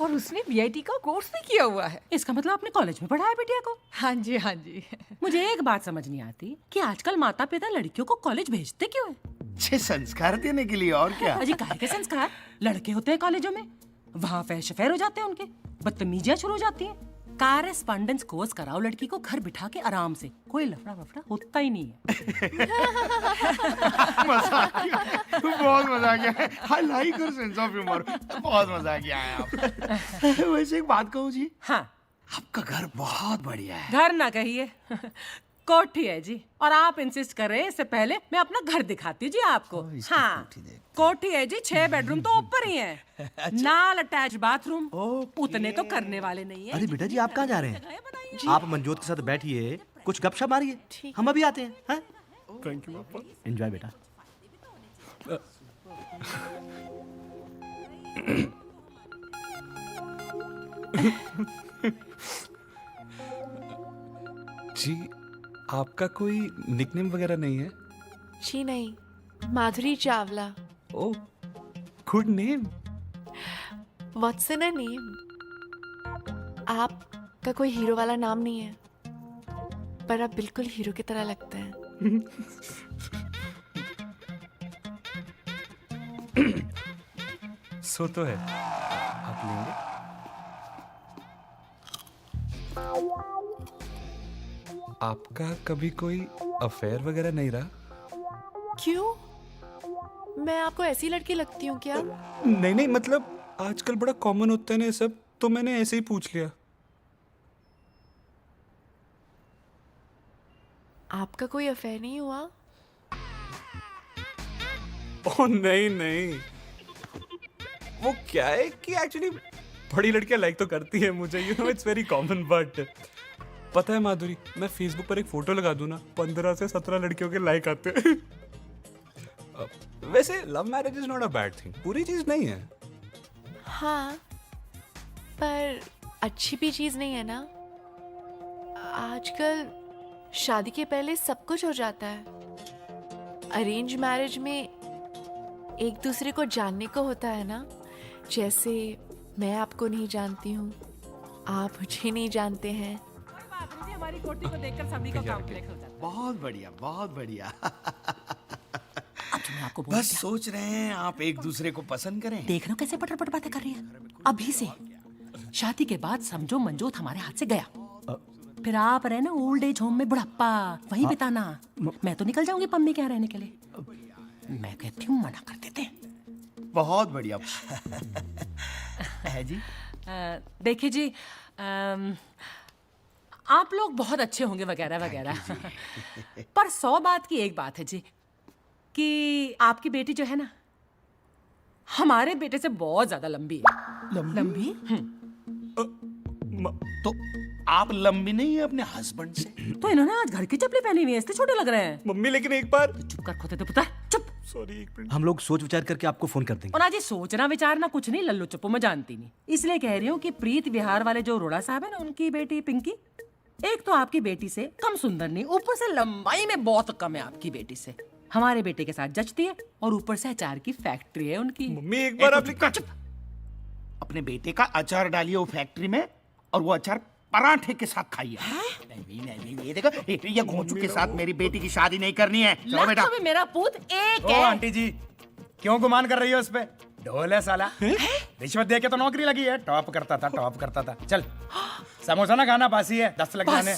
[SPEAKER 5] और उसने बीआईटी का कोर्स भी किया हुआ है। इसका मतलब आपने कॉलेज में पढ़ाया बिटिया को? हाँ जी, हाँ जी। मुझे एक बात समझ नहीं आती कि आजकल माता पिता लड़कियों को कॉलेज भेजते क्यों है?
[SPEAKER 16] अच्छे संस्कार देने के लिए, और क्या।
[SPEAKER 5] अजी, काहे के संस्कार? लड़के होते हैं कॉलेजों में, वहाँ फैश अफेयर हो जाते हैं उनके, बदतमीजियां शुरू हो जाती हैं। कॉरेस्पॉन्डेंस कोर्स कराओ लड़की को घर बिठा के आराम से, कोई लफड़ा वफड़ा होता ही नहीं है।
[SPEAKER 16] मजा आ गया, बहुत मजा आ गया। I like your sense of humour. बहुत मजा आ गया है आप। वैसे एक बात कहूँ जी।
[SPEAKER 5] हाँ।
[SPEAKER 16] आपका घर बहुत बढ़िया है।
[SPEAKER 5] घर ना कहिए, कोठी है जी। और आप इंसिस्ट कर रहे हैं, इससे पहले मैं अपना घर दिखाती हूँ जी आपको। हाँ, कोठी है जी, 6 बेडरूम तो ऊपर ही है। नाल अटैच बाथरूम। उतने तो करने वाले नहीं है।
[SPEAKER 18] अरे बेटा जी, आप कहाँ जा रहे हैं? आप मंजोत के साथ बैठिए, कुछ गपशप मारिए, हम अभी आते हैं।
[SPEAKER 16] थैंक यू पापा।
[SPEAKER 18] एंजॉय बेटा।
[SPEAKER 19] जी, आपका कोई निकनेम वगैरह नहीं है?
[SPEAKER 1] जी नहीं, Madhuri Chawla.
[SPEAKER 19] Oh, good name.
[SPEAKER 1] What's in a name? आपका कोई हीरो वाला नाम नहीं है, पर आप बिल्कुल हीरो की तरह लगते हैं।
[SPEAKER 19] सो तो है। आप लेंगे? आपका कभी कोई अफेयर वगैरह नहीं रहा?
[SPEAKER 1] क्यों? मैं आपको ऐसी लड़की लगती हूँ क्या?
[SPEAKER 19] नहीं, मतलब आजकल बड़ा कॉमन होता है ना ये सब, तो मैंने ऐसे ही पूछ लिया।
[SPEAKER 1] आपका कोई अफेयर नहीं हुआ?
[SPEAKER 19] ओह नहीं, वो क्या है कि एक्चुअली बड़ी लड़कियां लाइक तो करती है मुझे, you know, it's very common. But पता है माधुरी, मैं फेसबुक पर एक फोटो लगा दूं ना, 15 से 17 लड़कियों के लाइक आते हैं। वैसे love marriage is not a bad thing, पूरी चीज नहीं है।
[SPEAKER 1] हाँ, पर अच्छी भी चीज नहीं है ना। आजकल शादी के पहले सब कुछ हो जाता है। अरेंज मैरिज में एक दूसरे को जानने को होता है ना। जैसे मैं आपको नहीं जानती हूँ, आप मुझे नहीं जानते हैं।
[SPEAKER 5] हमारी कोठी को देखकर सभी का कॉम्प्लेक्स हो जाता है।
[SPEAKER 16] बहुत बढ़िया, बहुत बढ़िया।
[SPEAKER 5] मैं आपको
[SPEAKER 16] बस सोच रहे हैं आप एक दूसरे को पसंद करें।
[SPEAKER 5] देख रहे हो कैसे पटर बातें कर रही है। अभी से शादी के बाद समझो मंजोत हमारे हाथ से गया, फिर आप रहे ना ओल्ड एज होम में, बुढ़ापा वहीं बिताना। मैं तो निकल जाऊंगी पम्मी के यहाँ रहने के लिए। मैं कहती हूँ मना कर देते हैं।
[SPEAKER 16] बहुत बढ़िया है जी।
[SPEAKER 5] देखिए जी, आप लोग बहुत अच्छे होंगे वगैरह वगैरह, पर 100 बात की एक बात है जी कि आपकी बेटी जो है ना, हमारे बेटे से बहुत ज्यादा लंबी है। लंबी?
[SPEAKER 16] तो आप लंबी नहीं है अपने हस्बैंड से?
[SPEAKER 5] तो इन्होंने आज घर की चप्पलें पहनी हुई है, इसलिए छोटे लग रहे हैं।
[SPEAKER 19] मम्मी लेकिन एक बार
[SPEAKER 5] चुप कर खोते पुत्र, चुप।
[SPEAKER 19] सॉरी, एक मिनट।
[SPEAKER 18] हम लोग सोच विचार करके आपको फोन कर देंगे।
[SPEAKER 5] और आज ये सोचना विचारना कुछ नहीं, लल्लू चप्पू मैं जानती नहीं, इसलिए कह रही हूँ कि प्रीत विहार वाले जो रोड़ा साहब है ना, उनकी बेटी पिंकी, एक तो आपकी बेटी से कम सुंदर नहीं, ऊपर से लंबाई में बहुत कम है आपकी बेटी से। हमारे बेटे के साथ जचती है, और ऊपर से अचार की फैक्ट्री है उनकी।
[SPEAKER 19] मम्मी एक बार
[SPEAKER 16] अपने बेटे का अचार डालिए वो फैक्ट्री में, और वो अचार पराठे के साथ खाइए। नहीं, ये देखो, ये घोंचू के साथ मेरी बेटी की शादी नहीं करनी है। चलो बेटा।
[SPEAKER 5] भी मेरा पूत एक
[SPEAKER 3] ओ
[SPEAKER 5] है।
[SPEAKER 3] आंटी जी, क्यों गुमान कर रही हो उस पे? ढोल है साला, रिश्वत दे के तो नौकरी लगी है। टॉप करता था। चल समोसा ना खाना, बासी है, 10 लग जाने।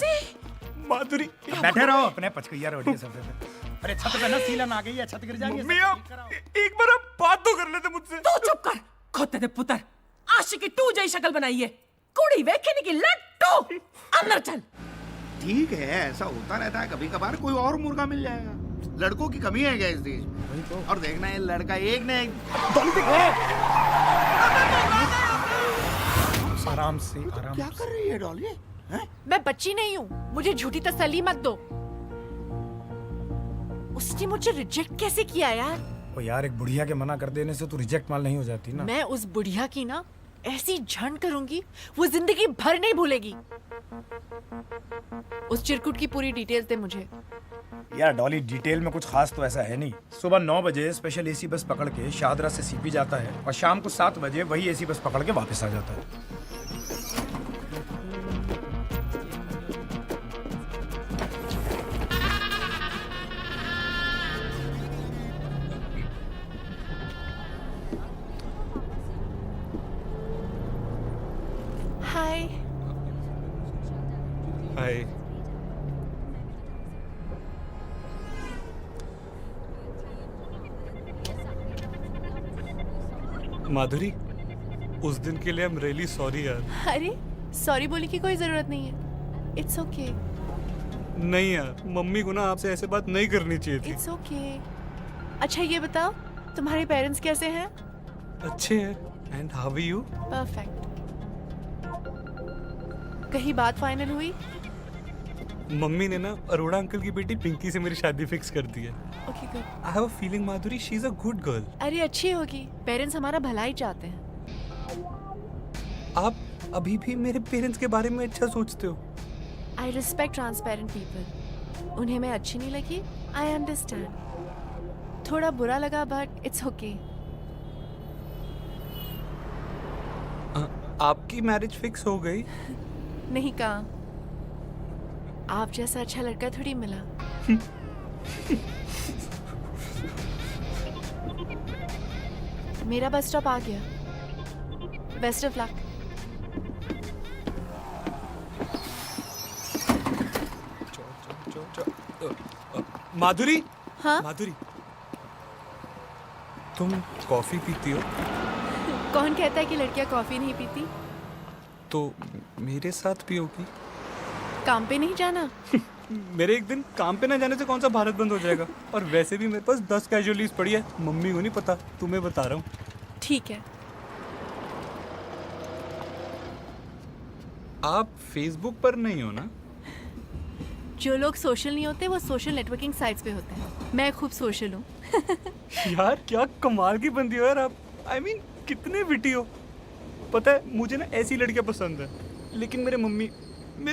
[SPEAKER 19] माधुरी
[SPEAKER 3] बैठे रहो अपने पचकैया रोटी के सोफे पे। अरे छत पे ना सीलन आ गई है, छत गिर जाएगी।
[SPEAKER 19] एक बार आप बात तो कर लेते मुझसे।
[SPEAKER 5] तू चुप कर, खोते दे पुत्र। आशिकी टू जई शक्ल बनाई है, कुड़ी वेखे की लट्टू। अंदर चल।
[SPEAKER 16] ठीक है, ऐसा होता रहता है, कभी कभार कोई और मुर्गा मिल जाएगा। लड़कों की कमी है क्या इस देश में? और देखना ये लड़का एक न एक
[SPEAKER 3] आराम से, आराम
[SPEAKER 16] क्या कर रही है डॉली?
[SPEAKER 1] मैं बच्ची नहीं हूँ, मुझे झूठी तसल्ली मत दो। उसने मुझे रिजेक्ट कैसे किया यार?
[SPEAKER 3] ओ यार, एक बुढ़िया के मना कर देने से तो रिजेक्ट माल नहीं हो जाती ना।
[SPEAKER 1] मैं उस बुढ़िया की ना ऐसी झंड करूंगी, वो जिंदगी भर नहीं भूलेगी। उस चिरकुट की पूरी डिटेल्स दे मुझे।
[SPEAKER 3] यार डॉली, डिटेल में कुछ खास तो ऐसा है नहीं। सुबह 9 बजे स्पेशल एसी बस पकड़ के शाहदरा से सीपी जाता है और शाम को 7 बजे वही एसी बस पकड़ के वापस आ जाता है।
[SPEAKER 1] हाय।
[SPEAKER 19] हाय। माधुरी, उस दिन के लिए आई एम रियली सॉरी यार।
[SPEAKER 1] अरे सॉरी बोलने की कोई जरूरत नहीं है। It's okay.
[SPEAKER 19] नहीं यार, मम्मी को ना आपसे ऐसे बात नहीं करनी चाहिए थी।
[SPEAKER 1] It's okay. अच्छा ये बताओ, तुम्हारे पेरेंट्स कैसे हैं?
[SPEAKER 19] अच्छे हैं। And how are you?
[SPEAKER 1] Perfect. कहीं बात फाइनल हुई?
[SPEAKER 19] मम्मी ने ना अरोड़ा अंकल की बेटी पिंकी से मेरी शादी फिक्स कर दी है।
[SPEAKER 1] Okay good.
[SPEAKER 19] I have a feeling Madhuri she is a good girl.
[SPEAKER 1] अरे अच्छी होगी, पेरेंट्स हमारा भला ही चाहते हैं।
[SPEAKER 19] आप अभी भी मेरे पेरेंट्स के बारे में अच्छा सोचते हो।
[SPEAKER 1] I respect transparent people. उन्हें मैं अच्छी नहीं लगी, आई अंडरस्टैंड। थोड़ा बुरा लगा बट इट्स ओके।
[SPEAKER 19] आपकी मैरिज फिक्स हो गई?
[SPEAKER 1] नहीं कहा, आप जैसा अच्छा लड़का थोड़ी मिला। मेरा बस स्टॉप आ गया। Best of luck.
[SPEAKER 19] माधुरी।
[SPEAKER 1] हाँ?
[SPEAKER 19] माधुरी, तुम कॉफी पीती हो?
[SPEAKER 1] कौन कहता है कि लड़कियां कॉफी नहीं पीती?
[SPEAKER 19] तो मेरे साथ पियोगी?
[SPEAKER 1] काम पे नहीं जाना?
[SPEAKER 19] मेरे एक दिन काम पे ना जाने से कौन सा भारत बंद हो जाएगा? और वैसे भी मेरे पास 10 कैजुअल लीव पड़ी है। मम्मी को नहीं पता, तुम्हें बता रहा हूँ।
[SPEAKER 1] ठीक है।
[SPEAKER 19] आप फेसबुक पर नहीं हो ना?
[SPEAKER 1] जो लोग सोशल नहीं होते वो सोशल नेटवर्किंग साइट्स पे होते हैं। मैं खूब सोशल हूँ।
[SPEAKER 19] यार क्या कमाल की बंदी हो यार आप। आई मीन कितने विटी हो। पता है मुझे ना ऐसी लड़कियां पसंद है, लेकिन मेरे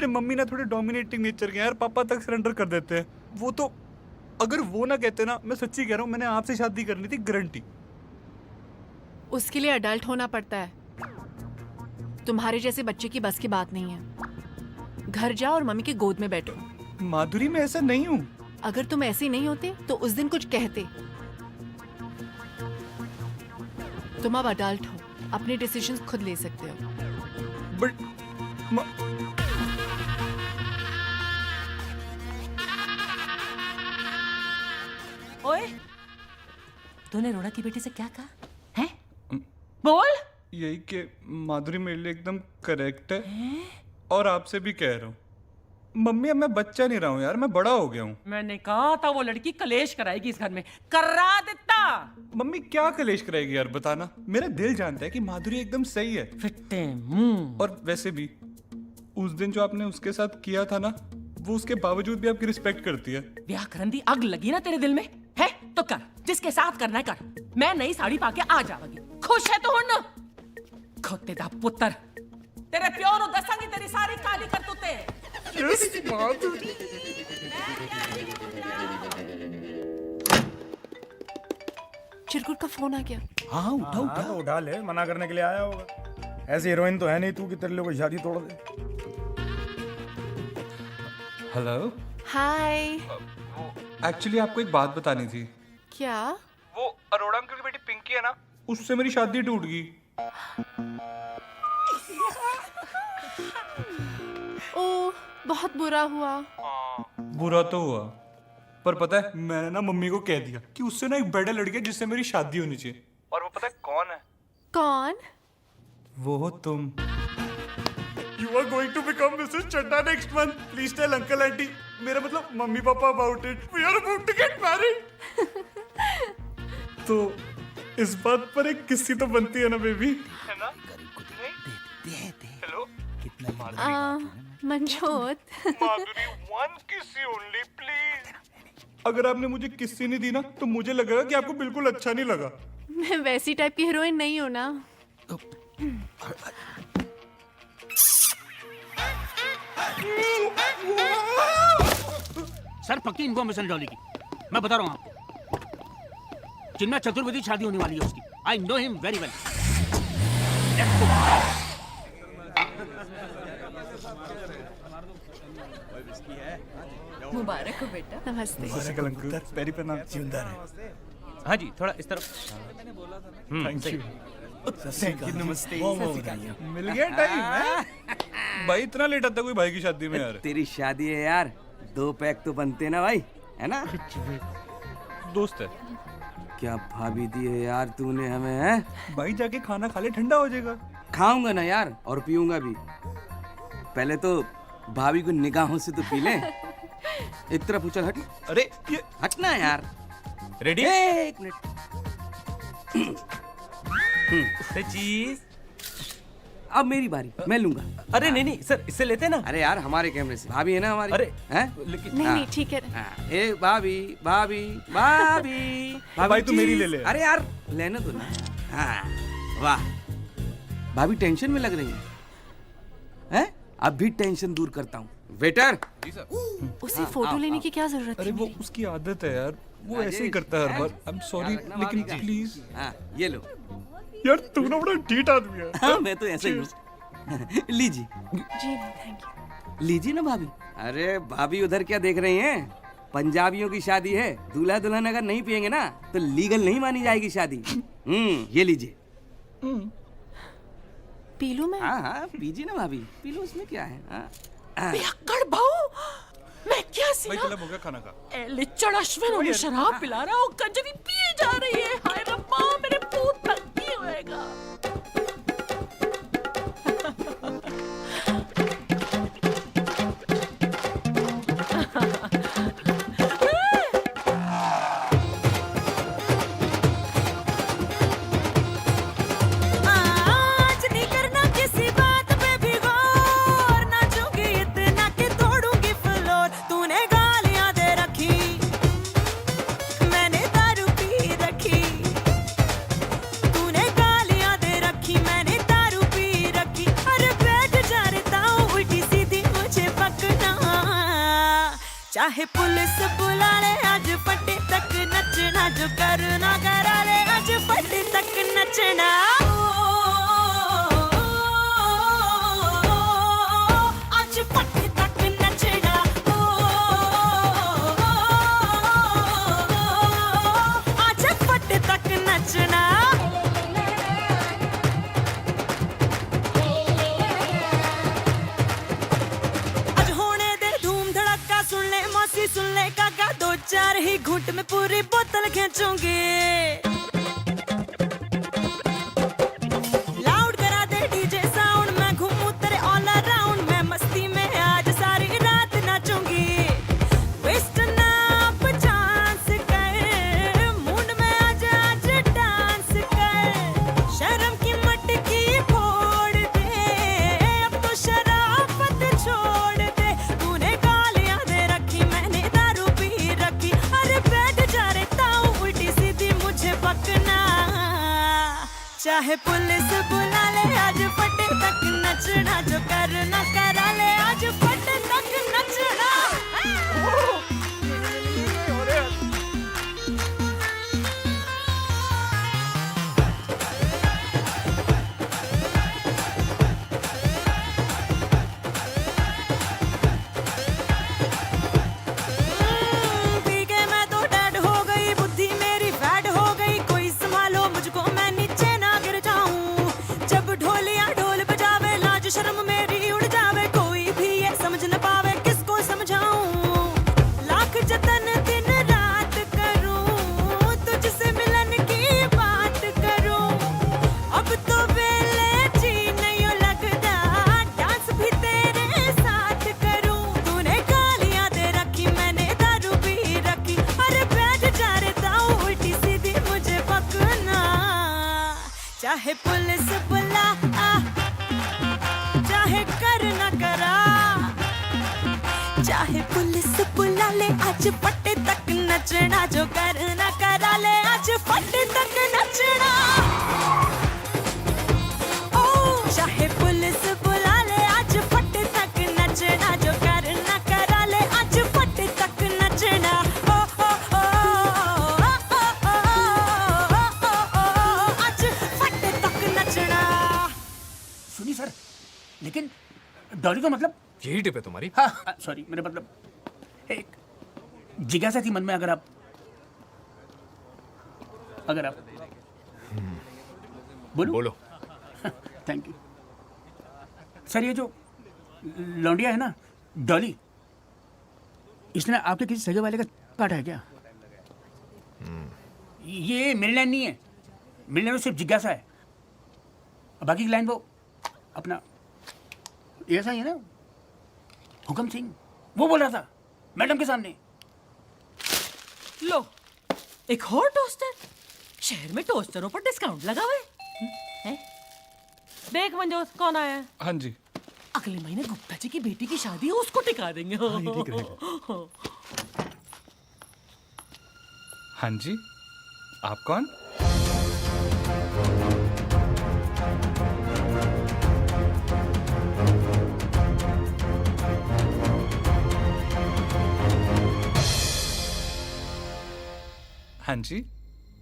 [SPEAKER 19] मम्मी ना थोड़े डोमिनेटिंग नेचर के हैं यार। पापा तक सरेंडर कर देते हैं। वो तो अगर वो ना कहते ना, मैं सच्ची कह रहा हूँ, मैंने आपसे शादी करनी थी गारंटी।
[SPEAKER 1] उसके लिए अडल्ट होना पड़ता है। तुम्हारे जैसे बच्चे की बस की बात नहीं है। घर जाओ और मम्मी की गोद में बैठो।
[SPEAKER 19] माधुरी मैं ऐसा नहीं हूँ।
[SPEAKER 1] अगर तुम ऐसे नहीं होते तो उस दिन कुछ कहते। तुम अब अडल्ट हो, अपने डिसीजंस खुद ले सकते हो।
[SPEAKER 19] बट
[SPEAKER 5] ओए, तूने रोड़ा की बेटी से क्या कहा? हैं? बोल।
[SPEAKER 19] यही कि माधुरी मेरे लिए एकदम करेक्ट है। और आपसे भी कह रहा हूँ मम्मी, अब मैं बच्चा नहीं रहा हूँ यार, मैं बड़ा हो गया हूँ।
[SPEAKER 5] मैंने कहा था वो लड़की कलेश कराएगी इस घर में, करा देता।
[SPEAKER 19] मम्मी क्या कलेश कराएगी यार, बताना। मेरा दिल जानता है कि माधुरी एकदम सही है।
[SPEAKER 5] फिट्टे मुंह।
[SPEAKER 19] और वैसे भी उस दिन जो आपने उसके साथ किया था ना, वो उसके बावजूद भी आपकी रिस्पेक्ट करती है।
[SPEAKER 5] ब्याह करन दी अग लगी ना तेरे दिल में है तो कर, जिसके साथ करना है कर। मैं नई साड़ी पाके आ जाऊंगी। खुश है तो हुन? खोते दा पुत्र, तेरे प्यो नु दसांगी तेरी सारी काली करतूते।
[SPEAKER 1] चिरकुट का फोन आ गया।
[SPEAKER 3] हाँ उठा उठा। तो उठा ले, मना करने के लिए आया होगा। ऐसी हीरोइन तो है नहीं तू कि तेरे लिए कोई शादी तोड़ दे।
[SPEAKER 19] हेलो।
[SPEAKER 1] हाय।
[SPEAKER 19] एक्चुअली आपको एक बात बतानी थी।
[SPEAKER 1] क्या?
[SPEAKER 19] वो अरोड़ा अंकल की बेटी पिंकी है ना, उससे मेरी शादी टूट गई।
[SPEAKER 1] ओह, बहुत बुरा हुआ।
[SPEAKER 19] बुरा तो हुआ, पर पता है मैंने ना मम्मी को कह दिया कि उससे ना एक बेटर लड़की है जिससे मेरी शादी होनी चाहिए। और वो पता है कौन है?
[SPEAKER 1] कौन?
[SPEAKER 19] वो हो तुम। You are going to become Mrs. Chadda next month. Please tell uncle auntie. मेरा मतलब mummy papa about it. We are about to get married. तो इस बात पर एक किस्सी तो बनती है ना बेबी, है ना? Hello?
[SPEAKER 1] Manjot.
[SPEAKER 19] Madhuri, one किस्सी only, please. अगर आपने मुझे किस्सी नहीं दी ना तो मुझे लगेगा कि आपको बिल्कुल अच्छा नहीं लगा।
[SPEAKER 1] मैं वैसी टाइप की हीरोइन नहीं हूँ ना।
[SPEAKER 10] सर पक्की इन्फॉर्मेशन डॉली की, मैं बता रहा हूँ आपको। चिन्मय चतुर्वेदी शादी होने वाली है उसकी। I know him very well.
[SPEAKER 1] मुबारक हो बेटा। नमस्ते।
[SPEAKER 19] पैरी पे नाम
[SPEAKER 15] जिंदा रहे। हाँ जी, थोड़ा इस तरफ।
[SPEAKER 19] Thank you.
[SPEAKER 15] नमस्ते।
[SPEAKER 19] मिल गया टाइम है? भाई इतना लेट आता कोई भाई की शादी में यार?
[SPEAKER 18] तेरी शादी है यार, 2 पैक तो बनते ना भाई, है ना?
[SPEAKER 19] दोस्त है।
[SPEAKER 18] क्या भाभी दी है यार तूने हमें, है?
[SPEAKER 19] भाई जाके खाना खा ले, ठंडा हो जाएगा।
[SPEAKER 18] खाऊंगा ना यार, और पीऊंगा भी। पहले तो भाभी को निगाहों से तो पी ले। एक तरफ उछल, हट।
[SPEAKER 19] अरे ये
[SPEAKER 18] हटना यार।
[SPEAKER 15] रेडी?
[SPEAKER 18] एक मिनट।
[SPEAKER 15] चीज।
[SPEAKER 18] अब मेरी बारी, मैं लूंगा।
[SPEAKER 15] अरे नहीं नहीं सर, इससे लेते ना।
[SPEAKER 18] अरे यार हमारे कैमरे से, भाभी है ना हमारी।
[SPEAKER 15] अरे
[SPEAKER 18] हैं?
[SPEAKER 15] लेकिन
[SPEAKER 1] नहीं नहीं ठीक है।
[SPEAKER 18] ए भाभी भाभी भाभी
[SPEAKER 19] भाई तू मेरी ले ले।
[SPEAKER 18] अरे यार लेना तो ना। हाँ वाह, भाभी टेंशन में लग रही है? अब भी टेंशन दूर करता हूँ। वेटर।
[SPEAKER 1] उसे फोटो लेने की क्या जरूरत
[SPEAKER 19] अरे
[SPEAKER 1] है?
[SPEAKER 19] वो उसकी आदत है यार, वो ऐसे ही करता है हर बार। आई एम सॉरी लेकिन प्लीज।
[SPEAKER 18] हाँ ये लो।
[SPEAKER 19] यार तू ना बड़ा ढीठ आदमी है।
[SPEAKER 18] हाँ मैं तो ऐसे ही हूँ। लीजिए।
[SPEAKER 1] जी थैंक यू।
[SPEAKER 18] लीजिए ना भाभी। अरे भाभी उधर क्या देख रही हैं? पंजाबियों की शादी है, दूल्हा दुल्हन अगर नहीं पियेंगे ना तो लीगल नहीं मानी जाएगी शादी। ये लीजिए।
[SPEAKER 1] पी लूं मैं?
[SPEAKER 18] हाँ हाँ पीजिए ना भाभी, पी लो, उसमें क्या है।
[SPEAKER 5] पियक्कड़ बहू, मैं क्या
[SPEAKER 19] भाई
[SPEAKER 5] सिला?
[SPEAKER 19] चला होगा खाना खा।
[SPEAKER 5] लिच्चड़ अश्विन उन्हें शराब पिला रहा और कंजरी पिए जा रही है। हाय रब्बा, मेरे पूत तंगी होएगा।
[SPEAKER 9] आज नहीं करना किसी बात पे भी गौर, नाचूंगी इतना कि तोड़ूंगी फ्लोर। तूने गालियां दे रखी, मैंने दारू पी रखी। तूने गालियां दे रखी, मैंने दारू पी रखी। अरे बैठ जा रहता हूँ उल्टी सीधी, मुझे पकना। चाहे पुलिस बुला ले, आज फटे तक नचना। जो करना करा ले, आज फटे तक नचना। आज फटे तक नचना। आज फटे तक नचना। आज होने दे धूम धड़का, सुन ले मौसी सुन ले काका, 2-4 ही घूंट में पूरी बोतल खींचूंगी। लाउड करा दे डीजे साउंड, मैं घूमूं तेरे ऑल अराउंड। मैं मस्ती में आज सारी रात नाचूंगी। वेस्ट ना चांस कर, मूड में आज आज डांस कर। शर्म की मटकी फोड़ दे, अब तो शराफत छोड़ दे। तूने गालियां दे रखी, मैंने दारू पी रखी। अरे बैठ जा रहता हूँ उल्टी सीधी, मुझे बकना। चाहे पुलिस बुला ले, आज फटे तक नचना। जो करना करा ले, आज फटे तक नचना। पी के मैं तो डेड हो गई, बुद्धि मेरी फैड हो गई। कोई संभालो मुझको, मैं नीचे ना गिर जाऊं। जब ढोलियां ढोल बजावे, लाज शर्म मेरी उड़ जावे। कोई चाहे पुलिस बुला चाहे कर न करा, चाहे पुलिस बुला ले आज पट्टे तक नचना, जो कर न करा ले आज पट्टे तक नचना। ओ चाहे पुलिस बुला ले आज पट्टे तक नचना, जो कर न करा ले आज पट्टे तक नचना। ओ ओ ओ आज पट्टे तक नचना।
[SPEAKER 10] सुनिए सर, लेकिन डॉली का मतलब
[SPEAKER 14] यही टिप है तुम्हारी?
[SPEAKER 10] हाँ सॉरी, मेरा मतलब एक जिज्ञासा थी मन में, अगर आप बोलो थैंक यू सर। ये जो लौंडिया है ना डॉली, इसने आपके किसी सगे वाले का काटा है क्या? ये मेरी लाइन नहीं है, मेरी लाइन सिर्फ जिज्ञासा है। बाकी की लाइन वो अपना ऐसा ही है ना, हुक्म सिंह वो बोल रहा था मैडम के सामने।
[SPEAKER 5] लो, एक और टोस्टर। शहर में टोस्टरों पर डिस्काउंट लगा हुआ है। देख मंजोत, कौन आया है?
[SPEAKER 19] हाँ जी।
[SPEAKER 5] अगले महीने गुप्ता जी की बेटी की शादी है, उसको टिका देंगे।
[SPEAKER 19] हाँ, ये ठीक रहेगा। हाँ जी, आप कौन? हाँ जी,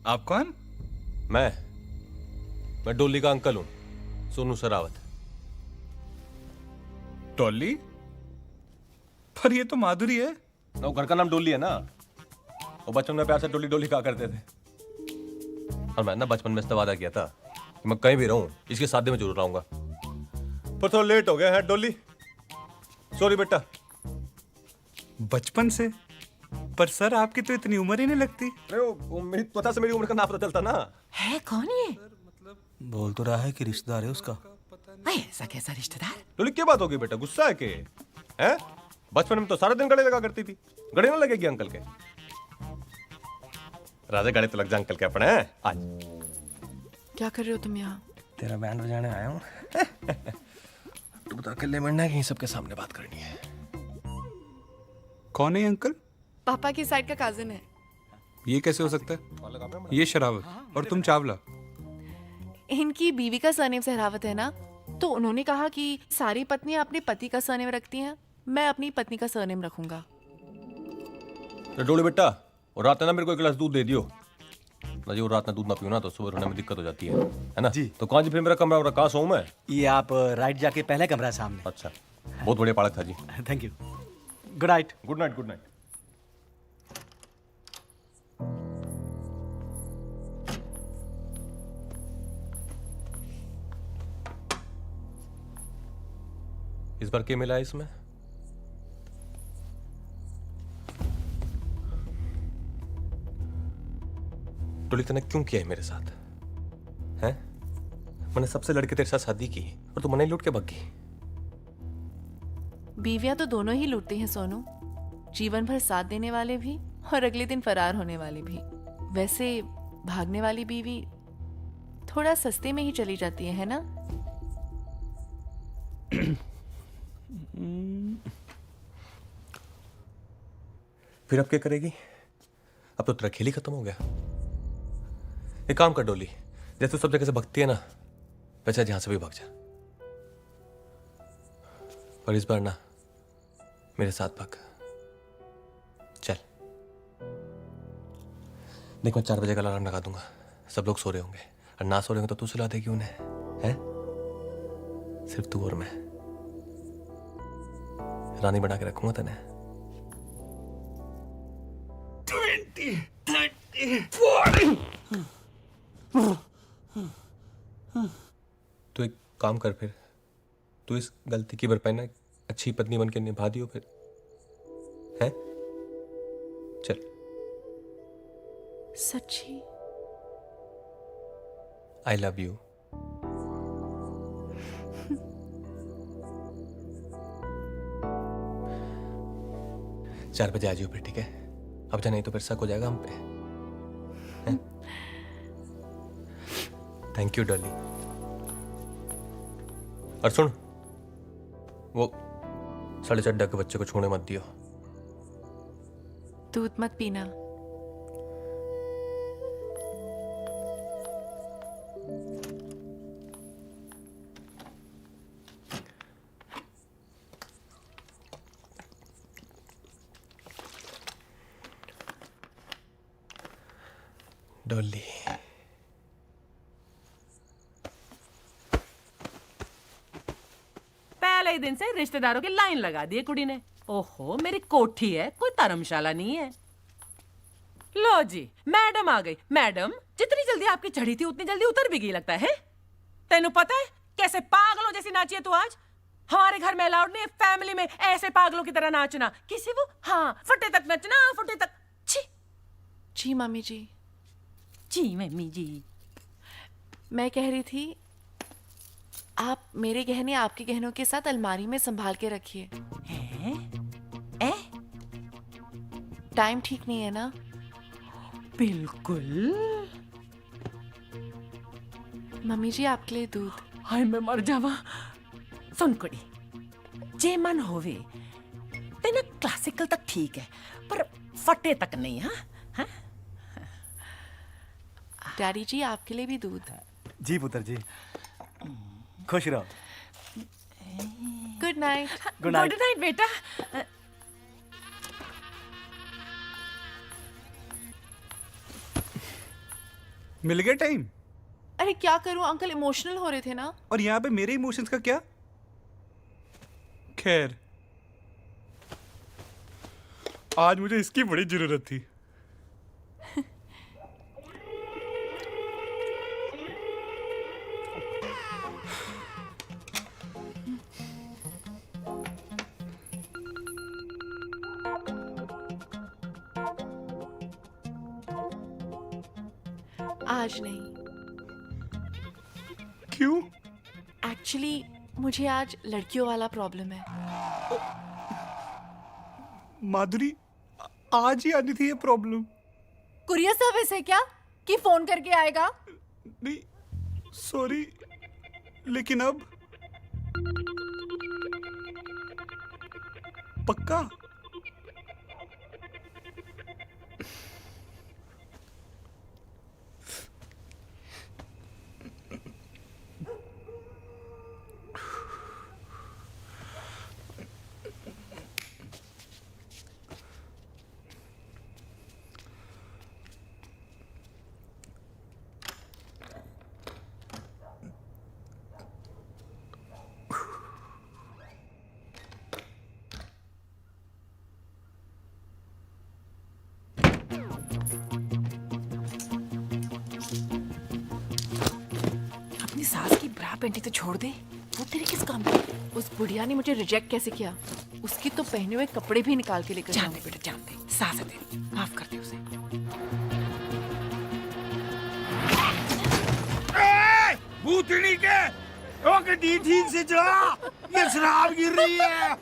[SPEAKER 19] आप कौन?
[SPEAKER 2] मैं डोली का अंकल हूं, सोनू सरावत।
[SPEAKER 19] डॉली? पर ये तो माधुरी है।
[SPEAKER 2] वो घर का नाम डोली है ना, वो बचपन में प्यार से डोली डोली कहा करते थे। और मैं ना बचपन में इससे वादा किया था कि मैं कहीं भी रहूं इसकी शादी में जरूर आऊंगा, पर थोड़ा लेट हो गया है डोली, सॉरी बेटा।
[SPEAKER 19] बचपन से? पर सर आपकी तो इतनी उम्र ही नहीं लगती।
[SPEAKER 2] अरे वो मेरी पता से मेरी उम्र का ना पता चलता ना।
[SPEAKER 5] है कौन ये?
[SPEAKER 15] बोल तो रहा है कि रिश्तेदार है उसका।
[SPEAKER 5] ऐसा कैसा रिश्तेदार?
[SPEAKER 2] डोली क्या बात होगी बेटा, गुस्सा है के? हैं? बचपन में तो सारा दिन गले लगा करती थी, गले ना लगेगी अंकल के? राजा गले तो लग जा अंकल के अपने। आज
[SPEAKER 1] क्या कर रहे हो तुम यहाँ?
[SPEAKER 15] तेरा बैंड बजाने आया हूँ। तू बता, अकेले मिलना है कि सबके सामने बात करनी है?
[SPEAKER 19] कौन है अंकल?
[SPEAKER 1] पापा की साइड का काजिन है।
[SPEAKER 19] ये कैसे हो सकता है? ये शरावत और तुम चावला।
[SPEAKER 1] इनकी बीवी का सरनेम सहरावत है ना, तो उन्होंने कहा कि सारी पत्नियां अपने पति का सरनेम रखती हैं, मैं अपनी पत्नी का सरनेम रखूंगा।
[SPEAKER 2] तो डोली बेटा, और रात में ना मेरे को एक गिलास दूध दे दियो ना जी। वो रात में दूध ना पियो ना तो सुबह रोने में दिक्कत हो जाती है ना जी। तो कहाँ जी फिर मेरा कमरा और कहाँ सोऊं मैं?
[SPEAKER 15] ये आप राइट जाके पहले कमरा सामने।
[SPEAKER 2] अच्छा, बहुत बढ़िया पालक था जी।
[SPEAKER 15] Thank you. Good night.
[SPEAKER 2] Good night. Good night. इस बार क्या मिला है इसमें? डोली तूने क्यों किया है मेरे साथ? हैं? मैंने सबसे लड़के तेरे साथ शादी की और तू मने लूट के भाग गई।
[SPEAKER 1] बीवियां तो दोनों ही लूटती हैं सोनू, जीवन भर साथ देने वाले भी और अगले दिन फरार होने वाले भी। वैसे भागने वाली बीवी थोड़ा सस्ते में ही चली जाती है ना?
[SPEAKER 2] फिर अब क्या करेगी? अब तो तेरा खेल ही खत्म हो गया। एक काम कर डोली, जैसे तू सब जगह से भगती है ना, वैसे जहां से भी भाग जा, पर इस बार ना मेरे साथ भाग। चल देख, मैं 4 बजे का अलार्म लगा दूंगा, सब लोग सो रहे होंगे, और ना सो रहे होंगे तो तू सुला देगी उन्हें, हैं? सिर्फ तू और मैं, रानी बना के रखूंगा तने।
[SPEAKER 4] 20, 30, 40।
[SPEAKER 2] तू एक काम कर, फिर तू इस गलती की भरपाई ना अच्छी पत्नी बन के निभा दियो फिर, हैं? चल।
[SPEAKER 1] सच्ची?
[SPEAKER 2] I love you. चार बजे आ जाओ फिर, ठीक है? अब जा, नहीं तो फिर शक हो जाएगा हम पे। Thank you Dolly. और सुन, वो 4.5 के बच्चे को छोड़ने मत दियो।
[SPEAKER 1] दूध मत पीना।
[SPEAKER 2] डॉली,
[SPEAKER 5] पहले ही दिन से रिश्तेदारों की लाइन लगा दी है कुड़ी ने। ओहो, मेरी कोठी है, कोई धर्मशाला नहीं है। लो जी, मैडम आ गई। मैडम, जितनी जल्दी आपकी चढ़ी थी उतनी जल्दी उतर भी गई लगता है। तेनू पता है कैसे पागलों जैसी नाची है तू आज? हमारे घर में अलाउड नहीं है फैमिली में ऐसे पागलों की तरह नाचना। किसी वो, हाँ, फटे तक नचना, फटे तक। छी।
[SPEAKER 1] जी मम्मी जी।
[SPEAKER 5] जी मम्मी जी।
[SPEAKER 1] मैं कह रही थी, आप मेरे गहने आपके गहनों के साथ अलमारी में संभाल के रखिए। टाइम ठीक नहीं है ना?
[SPEAKER 5] बिल्कुल।
[SPEAKER 1] मम्मी जी, आपके लिए दूध।
[SPEAKER 5] हाय, मैं मर जावा। सुन कुड़ी, जे मन होवे तेना क्लासिकल तक ठीक है, पर फटे तक नहीं। हाँ,
[SPEAKER 1] डैडी जी, आपके लिए भी दूध।
[SPEAKER 20] जी पुत्र जी, खुश रहो।
[SPEAKER 1] Good night.
[SPEAKER 20] Good night.
[SPEAKER 5] Good night बेटा।
[SPEAKER 20] मिल गया टाइम?
[SPEAKER 1] अरे क्या करूं अंकल, इमोशनल हो रहे थे ना।
[SPEAKER 20] और यहाँ पे मेरे इमोशंस का क्या? खैर, आज मुझे इसकी बड़ी जरूरत थी।
[SPEAKER 1] आज नहीं।
[SPEAKER 20] क्यों?
[SPEAKER 1] एक्चुअली मुझे आज लड़कियों वाला प्रॉब्लम है।
[SPEAKER 20] माधुरी, आज ही आनी थी ये प्रॉब्लम।
[SPEAKER 1] कुरियर सर्विस है क्या कि फोन करके आएगा?
[SPEAKER 20] नहीं, सॉरी, लेकिन अब पक्का?
[SPEAKER 1] अपनी सास की ब्रा पेंटी तो छोड़ दे, वो तेरे किस काम की? उस बुढ़िया ने मुझे रिजेक्ट कैसे किया? उसकी तो पहने हुए कपड़े भी निकाल के लेकर
[SPEAKER 5] जान दे बेटा, जान दे। सास है तेरी, माफ कर दे उसे।
[SPEAKER 16] भूतनी के ओके ठीक से चला, ये शराब गिर रही है।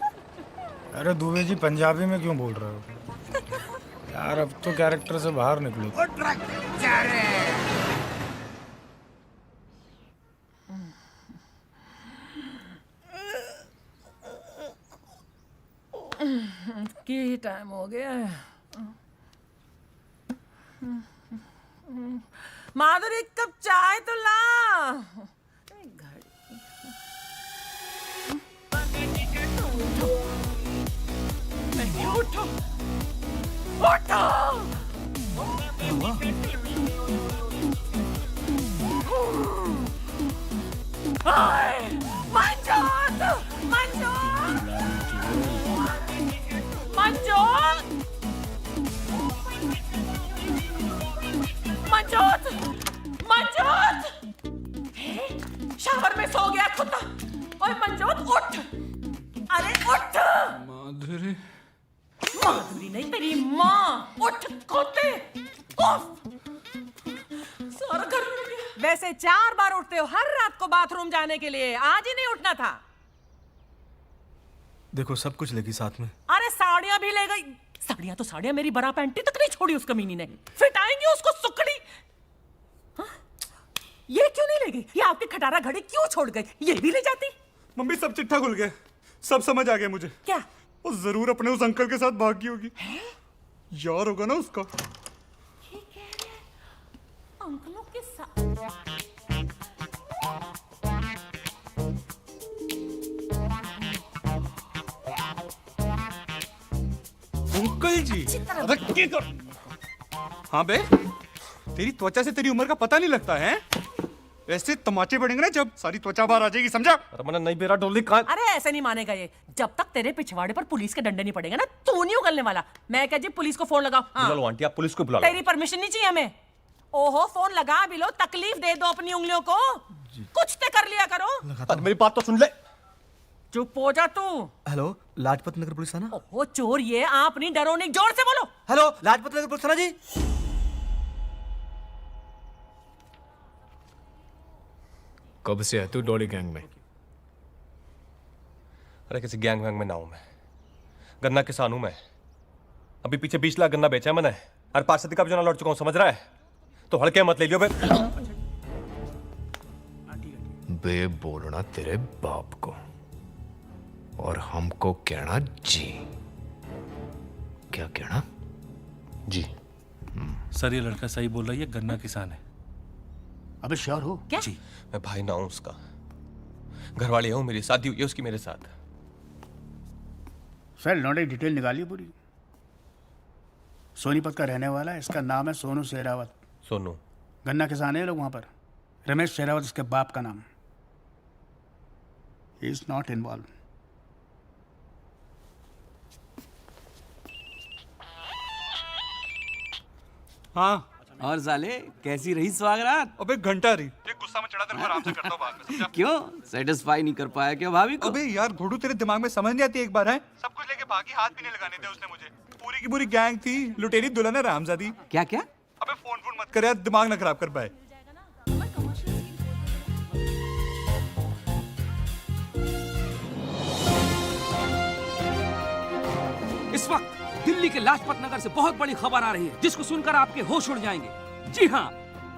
[SPEAKER 3] अरे दुबे जी, पंजाबी में क्यों बोल रहे हो यार? अब तो कैरेक्टर से बाहर निकलो।
[SPEAKER 16] और ट्रक जा रहे हैं।
[SPEAKER 5] की टाइम हो गया है। माधुरी, एक कप चाय तो ला। उठो, उठो। मंजोत, मंजोत, मंजोत, मंजोत, मंजोत। शावर में सो गया कुत्ता। ओए मंजोत, उठ। अरे उठ।
[SPEAKER 20] माधुरी,
[SPEAKER 5] माधुरी नहीं, तेरी माँ। उठ खोते। सारा घर में गया। वैसे 4 बार उठते हो हर रात को बाथरूम जाने के लिए, आज ही नहीं उठना था।
[SPEAKER 20] देखो सब कुछ लेगी साथ में।
[SPEAKER 5] अरे साड़ियां भी ले गई। साड़ियां तो साड़ियां, मेरी बरा पैंटी तक नहीं छोड़ी उस कमीनी ने। फिट आएंगी उसको सुकड़ी। हाँ? ये क्यों नहीं ले गई? ये आपकी खटारा घड़ी क्यों छोड़ गई? ये भी ले जाती।
[SPEAKER 20] मम्मी सब चिट्ठा खुल गया, सब समझ आ गया मुझे।
[SPEAKER 5] क्या?
[SPEAKER 20] वो जरूर अपने उस अंकल के साथ भागी होगी। यार होगा ना उसका।
[SPEAKER 5] अंकलों के साथ।
[SPEAKER 20] अंकल जी, अबे क्या कर? हाँ बे, तेरी त्वचा से तेरी उम्र का पता नहीं लगता है? ऐसे तमाचे पड़ेंगे ना जब सारी त्वचा बाहर आ जाएगी, समझा?
[SPEAKER 2] अरे मैंने नहीं बेरा डोली कहाँ?
[SPEAKER 5] अरे ऐसे नहीं मानेगा ये। जब तक तेरे पिछवाड़े पर पुलिस के डंडे नहीं पड़ेगा ना, तू नहीं उगलने वाला। मैं क्या जी पुलिस को फोन लगाओ?
[SPEAKER 2] बुला लो आंटी, आप पुलिस को बुला लो।
[SPEAKER 5] तेरी परमिशन नहीं चाहिए हमें। ओहो, फोन लगा भी लो, तकलीफ दे दो अपनी उंगलियों को। कुछ तो कर लिया करो।
[SPEAKER 2] मेरी बात तो सुन ले।
[SPEAKER 5] चुप हो जा तू।
[SPEAKER 21] हेलो, लाजपत नगर पुलिस थाना।
[SPEAKER 5] ओहो चोर, ये आप नहीं, डरो नहीं, जोर से बोलो।
[SPEAKER 21] हेलो, लाजपत नगर पुलिस थाना जी।
[SPEAKER 14] कब से है तू डॉली गैंग में?
[SPEAKER 2] अरे किसी गैंग वैंग में ना हूं मैं, गन्ना किसान हूं मैं। अभी पीछे 20 लाख गन्ना बेचा है मैंने, और 5 सदी का भी जो ना लौट चुका हूं, समझ रहा है? तो हड़के मत ले लियो बे।
[SPEAKER 14] बे बोलना तेरे बाप को, और हमको कहना जी। क्या कहना?
[SPEAKER 2] जी।
[SPEAKER 15] सर ये लड़का सही बोल रहा है, ये गन्ना किसान है।
[SPEAKER 16] अबे श्योर हो?
[SPEAKER 5] क्या?
[SPEAKER 2] जी, मैं भाई ना हूं उसका, घरवाली हूं, मेरी शादी हुई है उसकी मेरे साथ।
[SPEAKER 16] सर लौंडे डिटेल निकालिए पूरी। सोनीपत का रहने वाला है, इसका नाम है सोनू शेरावत।
[SPEAKER 2] सोनू?
[SPEAKER 16] गन्ना किसान है लोग वहां पर। रमेश शेरावत इसके बाप का नाम। He is not involve.
[SPEAKER 20] हाँ।
[SPEAKER 18] और साले कैसी रही स्वागरात?
[SPEAKER 20] अबे घंटा रही। एक गुस्सा में चढ़ा, तेरे को आराम से करता हूँ बाद में, समझा?
[SPEAKER 18] क्यों सेटिस्फाई नहीं कर पाया क्या भाभी को?
[SPEAKER 20] अबे यार घोड़ू, तेरे दिमाग में समझ नहीं आती एक बार है? सब कुछ लेके भागी, हाथ भी नहीं लगाने थे उसने मुझे। पूरी की पूरी गैंग थी, लुटेरी दुल्हन है रामजादी।
[SPEAKER 18] क्या क्या?
[SPEAKER 20] अबे फोन मत कर यार, दिमाग ना खराब कर पाए।
[SPEAKER 18] इस वक्त दिल्ली के लाजपत नगर से बहुत बड़ी खबर आ रही है, जिसको सुनकर आपके होश उड़ जाएंगे। जी हाँ,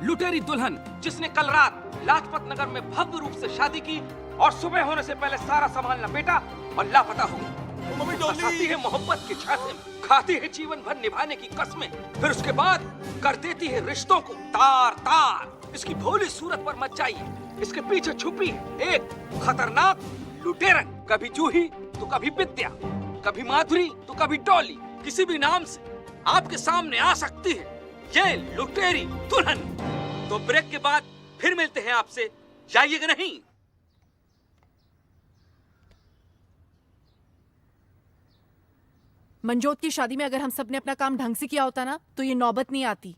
[SPEAKER 18] लुटेरी दुल्हन जिसने कल रात लाजपत नगर में भव्य रूप से शादी की और सुबह होने से पहले सारा सामान लपेटा और लापता हो गई। फंसाती है मोहब्बत के छाते में, खाती है जीवन भर निभाने की कस्में, फिर उसके बाद कर देती है रिश्तों को तार तार। इसकी भोली सूरत पर मत जाइए, इसके पीछे छुपी है एक खतरनाक लुटेरन। कभी जूही तो कभी विद्या, कभी माधुरी तो कभी डॉली, किसी भी नाम से आपके सामने आ सकती है ये लुटेरी दुल्हन। तो ब्रेक के बाद फिर मिलते हैं आपसे, जाइएगा नहीं।
[SPEAKER 1] मंजोत की शादी में अगर हम सब ने अपना काम ढंग से किया होता ना, तो ये नौबत नहीं आती।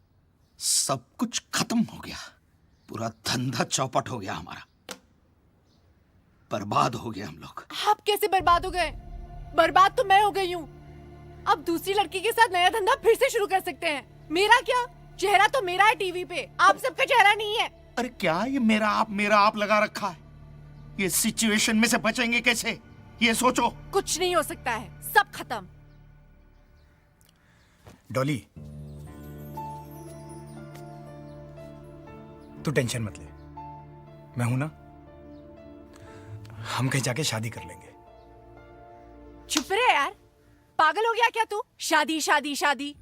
[SPEAKER 16] सब कुछ खत्म हो गया, पूरा धंधा चौपट हो गया हमारा। बर्बाद हो गए हम लोग।
[SPEAKER 1] आप कैसे बर्बाद हो गए? बर्बाद तो मैं हो गई हूँ। अब दूसरी लड़की के साथ नया धंधा फिर से शुरू कर सकते हैं। मेरा क्या, चेहरा तो मेरा है टीवी पे, आप सबका चेहरा नहीं है।
[SPEAKER 16] अरे क्या ये मेरा आप लगा रखा है? ये सिचुएशन में से बचेंगे कैसे, ये सोचो।
[SPEAKER 1] कुछ नहीं हो सकता है, सब खत्म।
[SPEAKER 3] डॉली, तू टेंशन मत ले, मैं हूं ना। हम कहीं जाके शादी कर लेंगे।
[SPEAKER 1] चुप रहे यार, पागल हो गया क्या तू? शादी शादी शादी।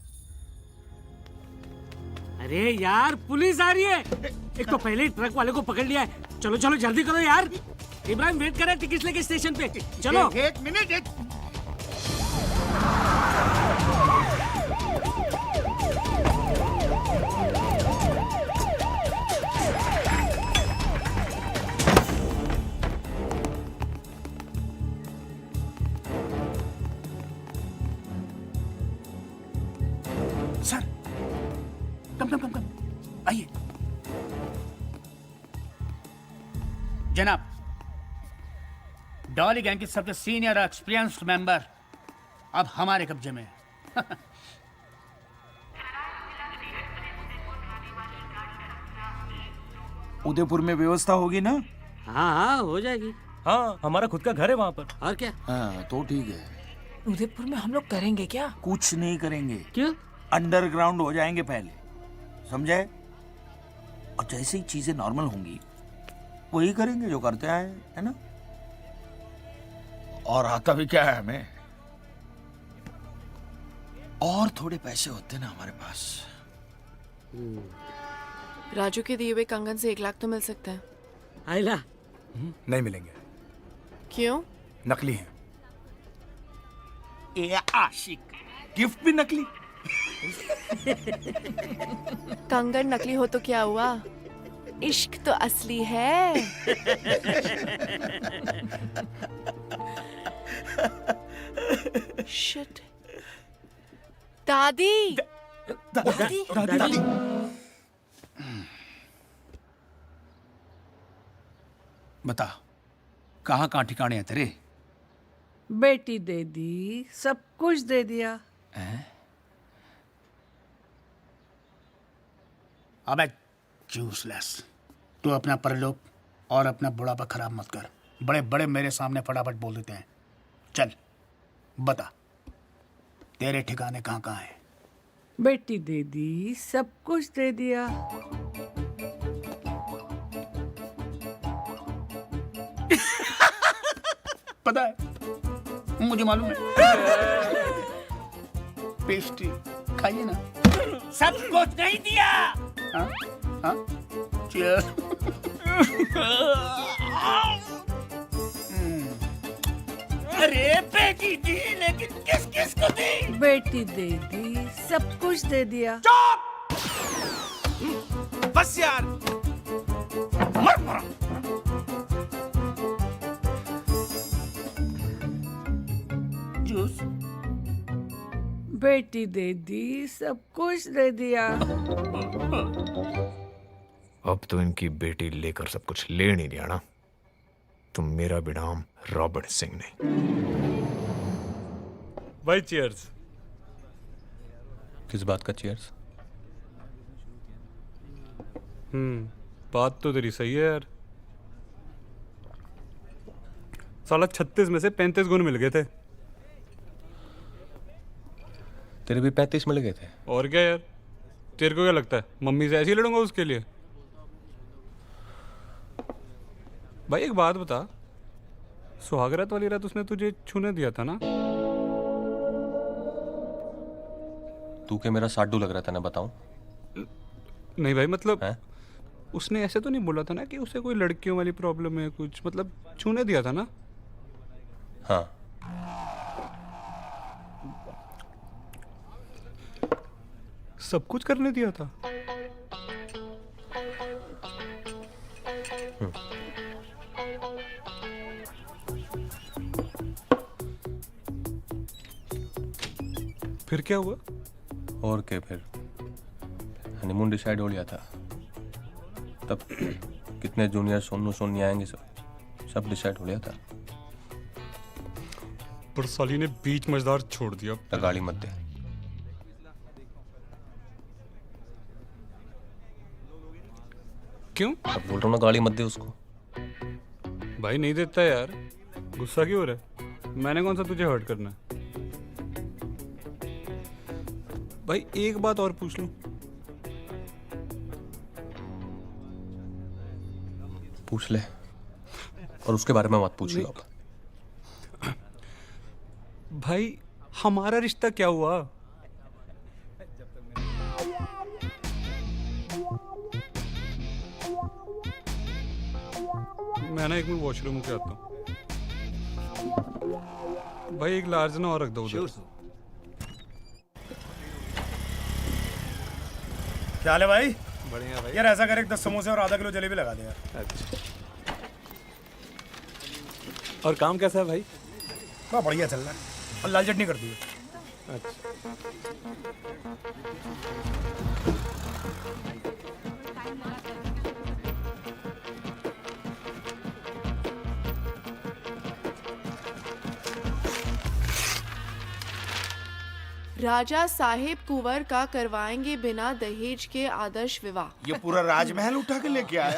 [SPEAKER 8] अरे यार पुलिस आ रही है। एक तो पहले ही ट्रक वाले को पकड़ लिया है। चलो चलो जल्दी करो यार, इब्राहिम वेट कर रहा है टिकट लेके स्टेशन पे। चलो।
[SPEAKER 16] एक मिनट। सर कम आइए। जनाब, डॉली गैंग के सबसे सीनियर एक्सपीरियंस्ड मेंबर अब हमारे कब्जे में है।
[SPEAKER 10] उदयपुर में व्यवस्था होगी ना?
[SPEAKER 8] हाँ हाँ हो जाएगी।
[SPEAKER 15] हाँ हमारा खुद का घर है वहाँ पर।
[SPEAKER 8] और क्या?
[SPEAKER 10] हाँ तो ठीक है।
[SPEAKER 5] उदयपुर में हम लोग करेंगे क्या?
[SPEAKER 10] कुछ नहीं करेंगे।
[SPEAKER 8] क्यों?
[SPEAKER 10] अंडरग्राउंड हो जाएंगे पहले, समझे?
[SPEAKER 16] और जैसे ही चीजें नॉर्मल होंगी वही करेंगे जो करते आए, है ना? और आता भी क्या है हमें, और थोड़े पैसे होते ना हमारे पास।
[SPEAKER 1] राजू के दिए हुए कंगन से 1 लाख तो मिल सकता है।
[SPEAKER 5] आइला
[SPEAKER 3] नहीं मिलेंगे,
[SPEAKER 1] क्यों?
[SPEAKER 3] नकली हैं।
[SPEAKER 16] ए आशिक, गिफ्ट भी नकली।
[SPEAKER 1] कंगन नकली हो तो क्या हुआ, इश्क तो असली है। शिट। दादी
[SPEAKER 16] दादी, दादी। बता, कहाँ कहाँ ठिकाने हैं तेरे?
[SPEAKER 5] बेटी दे दी, सब कुछ दे दिया।
[SPEAKER 16] अबे यूजलेस, तू अपना परलोक और अपना बुढ़ापा खराब मत कर। बड़े बड़े मेरे सामने फटाफट बोल देते हैं। चल बता, तेरे ठिकाने कहाँ कहाँ हैं?
[SPEAKER 5] बेटी दे दी, सब कुछ दे दिया।
[SPEAKER 16] पता है, मुझे मालूम है। पेस्ट्री खाइए ना। सब कुछ नहीं दिया। हाँ? हाँ? Cheers. अरे बेटी दी, लेकिन किस किस को दी?
[SPEAKER 5] बेटी दे दी, सब कुछ दे दिया।
[SPEAKER 16] बस यार, मर मरा। जूस।
[SPEAKER 5] बेटी दे दी, सब कुछ दे दिया।
[SPEAKER 14] अब तो इनकी बेटी लेकर सब कुछ ले नहीं दिया ना, तो मेरा भी नाम रॉबर्ट सिंह नहीं।
[SPEAKER 19] भाई चीयर्स।
[SPEAKER 2] किस बात का चीयर्स?
[SPEAKER 19] बात तो तेरी सही है यार। साला 36 में से 35 गुण मिल गए थे।
[SPEAKER 2] तेरे भी 35 मिल गए थे।
[SPEAKER 19] और क्या यार, तेरे को क्या लगता है मम्मी से ऐसे ही लड़ूंगा उसके लिए? भाई एक बात बता, सुहागरात वाली रात उसने तुझे छूने दिया था ना?
[SPEAKER 2] तू के मेरा साडू लग रहा था ना, बताऊं?
[SPEAKER 19] नहीं भाई, मतलब उसने ऐसे तो नहीं बोला था ना कि उसे कोई लड़कियों वाली प्रॉब्लम है कुछ, मतलब छूने दिया था ना?
[SPEAKER 2] हाँ।
[SPEAKER 19] सब कुछ करने दिया था। फिर क्या हुआ?
[SPEAKER 2] और क्या, फिर हनीमून डिसाइड हो लिया था। तब कितने जूनियर सोनू सोनी आएंगे, सब डिसाइड हो लिया था।
[SPEAKER 19] पर साली ने बीच मजेदार छोड़ दिया।
[SPEAKER 2] गाली मत दे।
[SPEAKER 19] क्यों?
[SPEAKER 2] अब बोल रहा हूँ ना, गाली मत दे उसको।
[SPEAKER 19] भाई नहीं देता यार, गुस्सा क्यों हो रहा है? मैंने कौन सा तुझे हर्ट करना है? भाई एक बात और पूछ लूं?
[SPEAKER 2] पूछ ले, और उसके बारे में मत पूछिए अब।
[SPEAKER 19] भाई हमारा रिश्ता क्या हुआ? मैं ना एक मिनट वॉशरूम के आता हूँ। भाई एक लार्ज ना और रख दो उधर।
[SPEAKER 3] क्या हाल है भाई?
[SPEAKER 19] बढ़िया भाई।
[SPEAKER 3] यार ऐसा कर, 10 समोसे और आधा किलो जलेबी लगा दे यार।
[SPEAKER 19] अच्छा। और काम कैसा है भाई?
[SPEAKER 3] बहुत बढ़िया चल रहा है, और लाल चटनी कर दी।
[SPEAKER 19] अच्छा।
[SPEAKER 1] राजा साहेब कुंवर का करवाएंगे बिना दहेज के आदर्श विवाह।
[SPEAKER 16] ये पूरा राजमहल उठा के लेके आया।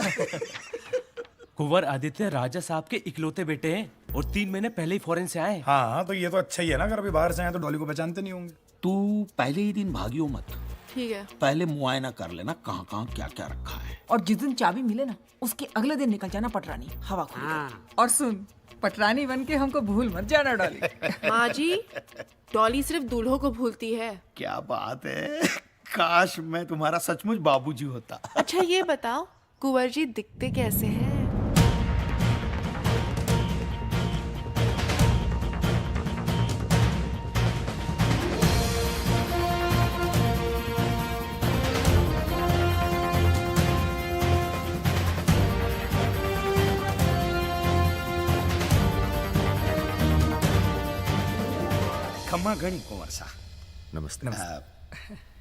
[SPEAKER 17] कुंवर आदित्य राजा साहब के इकलौते बेटे हैं और 3 महीने पहले ही फॉरेन से आए।
[SPEAKER 3] हाँ तो ये तो अच्छा ही है ना, अगर अभी बाहर से आए तो डॉली को पहचानते नहीं होंगे।
[SPEAKER 16] तू पहले ही दिन भागियो मत,
[SPEAKER 1] ठीक है।
[SPEAKER 16] पहले मुआयना कर लेना कहाँ कहाँ क्या क्या रखा है।
[SPEAKER 11] और जिस दिन चाबी मिले ना उसके अगले दिन निकल जाना पटरानी हवा खुल। और सुन, पटरानी बन के हमको भूल मत जाना डॉली।
[SPEAKER 1] माँ जी, डॉली सिर्फ दूल्हों को भूलती है।
[SPEAKER 16] क्या बात है, काश मैं तुम्हारा सचमुच बाबूजी होता।
[SPEAKER 1] अच्छा ये बताओ, कुंवर जी दिखते कैसे हैं?
[SPEAKER 16] खम्मा गणी कुंवर सा।
[SPEAKER 7] नमस्ते।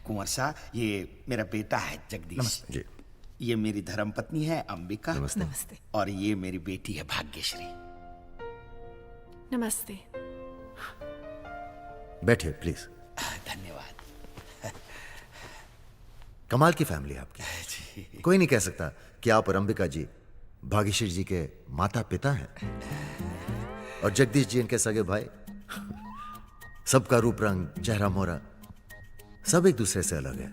[SPEAKER 16] कुंवर सा, ये मेरा बेटा है जगदीश जी। ये मेरी धर्मपत्नी है अंबिका।
[SPEAKER 1] नमस्ते।
[SPEAKER 16] और ये मेरी बेटी है भाग्यश्री।
[SPEAKER 1] नमस्ते।
[SPEAKER 6] बैठिए प्लीज।
[SPEAKER 16] धन्यवाद।
[SPEAKER 6] कमाल की फैमिली है आपकी। कोई नहीं कह सकता कि आप और अंबिका जी भाग्यश्री जी के माता पिता हैं, और जगदीश जी इनके सगे भाई। सबका रूप रंग, चेहरा मोहरा सब एक दूसरे से अलग है।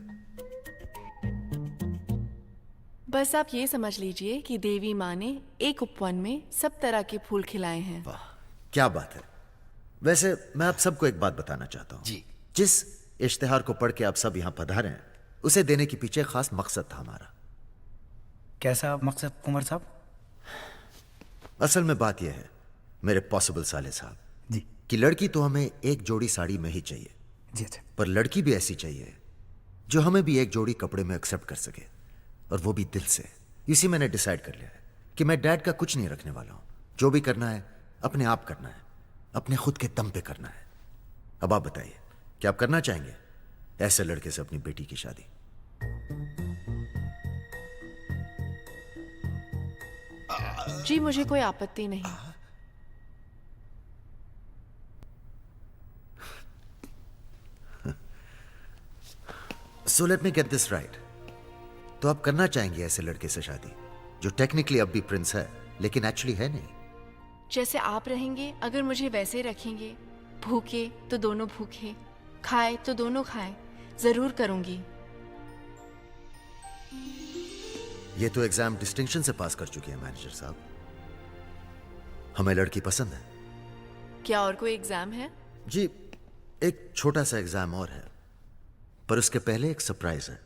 [SPEAKER 1] बस आप ये समझ लीजिए कि देवी माँ ने एक उपवन में सब तरह के फूल खिलाए हैं।
[SPEAKER 6] क्या बात है। वैसे मैं आप सबको एक बात बताना चाहता हूँ जी। जिस इश्तिहार को पढ़ के आप सब यहाँ पधारे हैं, उसे देने के पीछे खास मकसद था हमारा।
[SPEAKER 21] कैसा मकसद कुंवर साहब?
[SPEAKER 6] असल में बात यह है मेरे पॉसिबल साले साहब जी, कि लड़की तो हमें एक जोड़ी साड़ी में ही चाहिए
[SPEAKER 21] जी। अच्छा।
[SPEAKER 6] पर लड़की भी ऐसी चाहिए जो हमें भी एक जोड़ी कपड़े में एक्सेप्ट कर सके, और वो भी दिल से। इसी मैंने डिसाइड कर लिया है कि मैं डैड का कुछ नहीं रखने वाला हूं। जो भी करना है अपने आप करना है, अपने खुद के दम पे करना है। अब आप बताइए, क्या आप करना चाहेंगे ऐसे लड़के से अपनी बेटी की शादी?
[SPEAKER 1] जी मुझे कोई आपत्ति नहीं।
[SPEAKER 6] So let me get this right. तो आप करना चाहेंगे ऐसे लड़के से शादी जो टेक्निकली अब भी प्रिंस है लेकिन एक्चुअली है नहीं?
[SPEAKER 1] जैसे आप रहेंगे, अगर मुझे वैसे रखेंगे, भूखे तो दोनों भूखे, खाए तो दोनों खाए, जरूर करूंगी।
[SPEAKER 6] ये तो एग्जाम डिस्टिंक्शन से पास कर चुकी है मैनेजर साहब। हमें लड़की पसंद है।
[SPEAKER 1] क्या और कोई एग्जाम है?
[SPEAKER 6] जी एक छोटा सा एग्जाम और है, पर उसके पहले एक सरप्राइज है।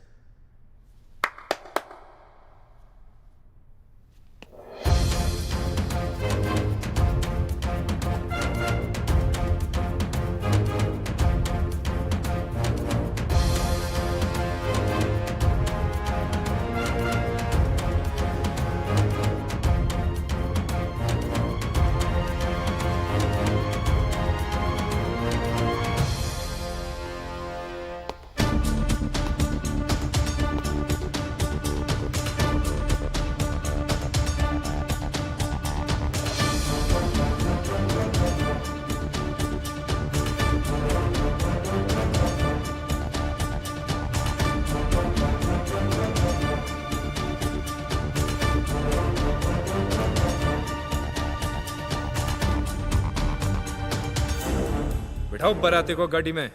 [SPEAKER 14] बिठाओ बाराती को गाड़ी में।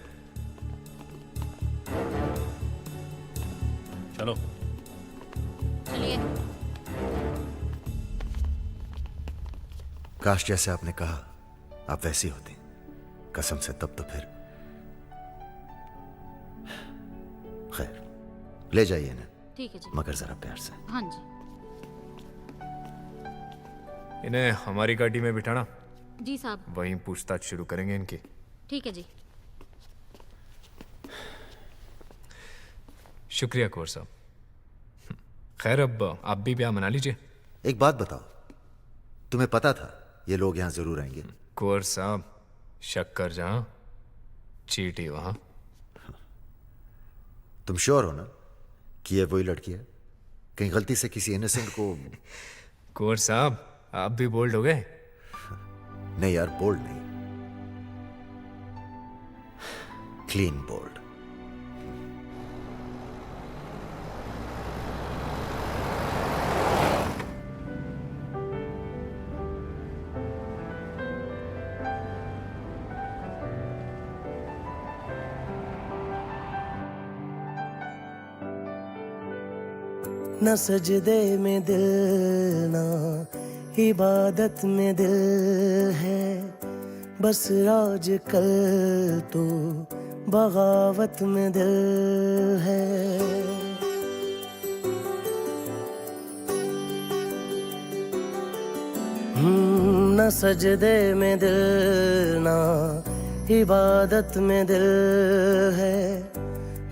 [SPEAKER 2] चलो।
[SPEAKER 9] चलिए।
[SPEAKER 6] काश जैसे आपने कहा आप वैसी होती, कसम से तब तो फिर। खैर ले जाइए ना।
[SPEAKER 9] ठीक है जी।
[SPEAKER 6] मगर जरा प्यार से।
[SPEAKER 9] हाँ जी।
[SPEAKER 14] इन्हें हमारी गाड़ी में बिठाना।
[SPEAKER 9] जी साहब।
[SPEAKER 14] वहीं पूछताछ शुरू करेंगे इनकी।
[SPEAKER 9] ठीक है जी।
[SPEAKER 14] शुक्रिया कुंवर साहब। खैर अब आप भी ब्याह मना लीजिए।
[SPEAKER 6] एक बात बताओ, तुम्हें पता था ये लोग यहां जरूर आएंगे?
[SPEAKER 14] कुंवर साहब, शक्कर जहां चीटी वहां।
[SPEAKER 6] तुम श्योर हो ना कि ये वही लड़की है? कहीं गलती से किसी इनोसेंट को?
[SPEAKER 14] कुंवर साहब आप भी बोल्ड हो गए।
[SPEAKER 6] नहीं यार, बोल्ड नहीं, क्लीन बोल्ड।
[SPEAKER 13] न सजदे में दिल ना इबादत में दिल है, बस आज कल तो बगावत में दिल है। न सजदे में दिल ना इबादत में दिल है,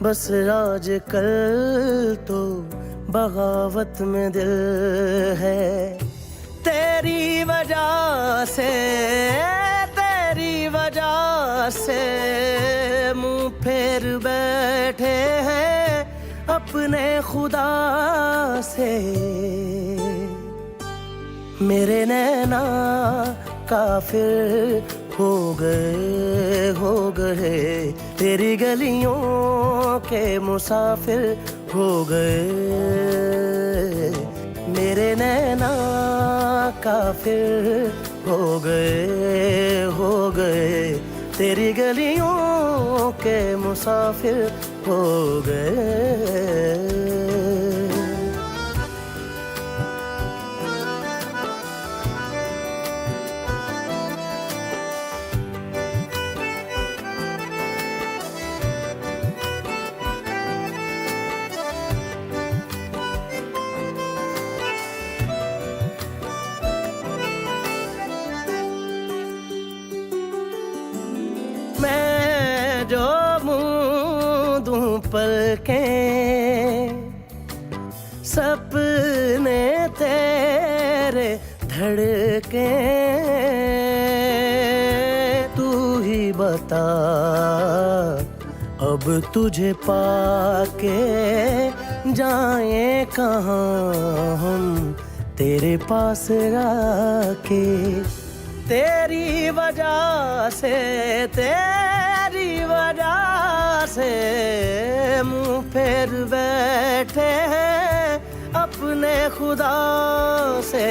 [SPEAKER 13] बस आज कल तो बगावत में दिल है। तेरी वजह से मुंह फेर बैठे हैं अपने खुदा से। मेरे नैना काफिर हो गए तेरी गलियों के मुसाफिर हो गए। मेरे नैना काफिर हो गए तेरी गलियों के मुसाफिर हो गए। मैं जो मुँह दूँ पलकें, सपने तेरे धड़के, तू ही बता अब तुझे पाके जाएं कहाँ हम तेरे पास आके। तेरी वजह से मुंह फेर बैठे हैं अपने खुदा से।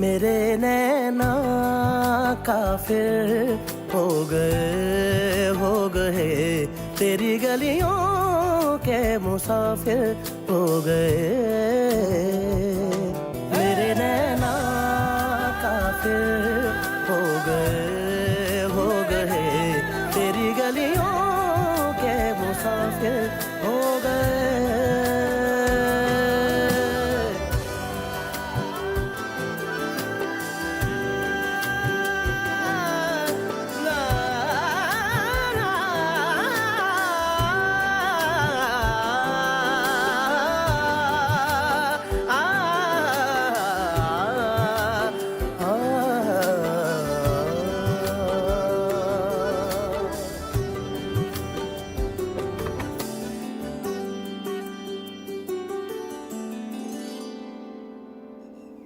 [SPEAKER 13] मेरे नैना काफिर हो गए तेरी गलियों के मुसाफिर हो गए। मेरे नैना काफिर हो गए तेरी गलियों के मुसाफिर हो गए।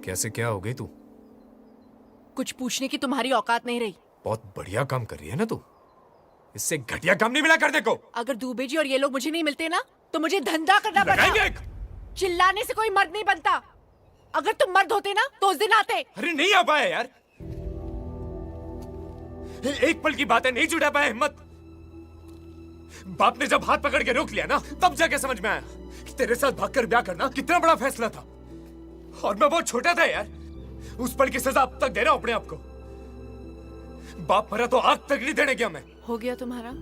[SPEAKER 14] कैसे क्या हो गई तू?
[SPEAKER 1] कुछ पूछने की तुम्हारी औकात नहीं रही।
[SPEAKER 14] बहुत बढ़िया काम कर रही है ना तू। इससे घटिया काम नहीं मिला करने को।
[SPEAKER 1] अगर दुबे जी और ये लोग मुझे नहीं मिलते ना तो मुझे धंधा करना पड़ता। चिल्लाने से कोई मर्द नहीं बनता। अगर तुम मर्द होते ना तो उस दिन आते।
[SPEAKER 14] अरे नहीं आ पाया यार, एक पल की बातें नहीं जुटा पाया हिम्मत। बाप ने जब हाथ पकड़ के रोक लिया ना तब जाके समझ में आया कि तेरे साथ भागकर ब्याह करना कितना बड़ा फैसला था। और मैं बहुत छोटा था यार, उस पल की सजा अब तक दे रहा हूं अपने आप को। बाप मरा तो आग तक नहीं देने गया मैं।
[SPEAKER 1] हो गया तुम्हारा?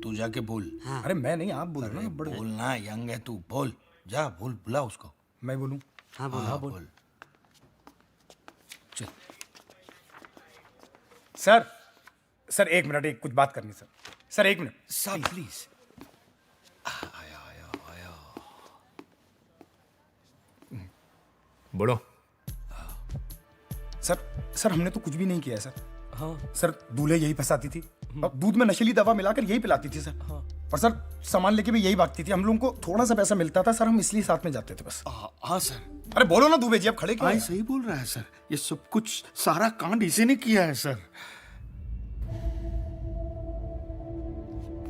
[SPEAKER 16] तू जाके बोल।
[SPEAKER 3] हाँ। अरे मैं नहीं, आप बोल रहे हैं।
[SPEAKER 16] बोलना यंग है तू, बोल जा, बोल, बुला उसको।
[SPEAKER 3] मैं बोलूं?
[SPEAKER 16] हाँ बोल, हाँ बोल।
[SPEAKER 3] चल सर एक मिनट, एक कुछ बात करनी सर एक मिनट
[SPEAKER 16] सर प्लीज। आया।
[SPEAKER 14] बोलो।
[SPEAKER 3] सर हमने तो कुछ भी नहीं किया है सर। हाँ सर, दूल्हे यही फंसाती थी और दूध में नशीली दवा मिलाकर यही पिलाती थी सर। हाँ और सर सामान लेके भी यही भागती थी, हम लोगों को थोड़ा सा पैसा मिलता था सर, हम इसलिए साथ में जाते थे बस।
[SPEAKER 20] हाँ सर।
[SPEAKER 3] अरे बोलो ना दुबे जी, अब खड़े क्यों हैं?
[SPEAKER 20] सही बोल रहा है सर, ये सब कुछ सारा कांड इसी ने किया है सर।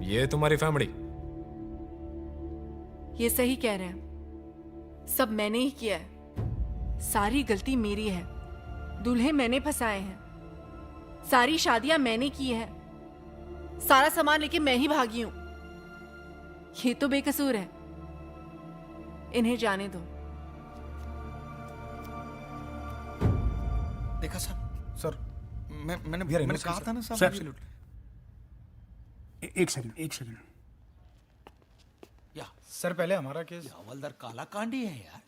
[SPEAKER 14] ये तुम्हारी फैमिली?
[SPEAKER 1] ये सही कह रहे हैं, सब मैंने ही किया है, सारी गलती मेरी है, दूल्हे मैंने फंसाए हैं, सारी शादियां मैंने की है, सारा सामान लेके मैं ही भागी हूं। ये तो बेकसूर है, इन्हें जाने दो।
[SPEAKER 20] देखा सर,
[SPEAKER 3] सर
[SPEAKER 20] मैंने कहा था ना सर।
[SPEAKER 16] एक सेकंड।
[SPEAKER 3] सर पहले हमारा केस।
[SPEAKER 10] हवलदार काला कांडी है यार।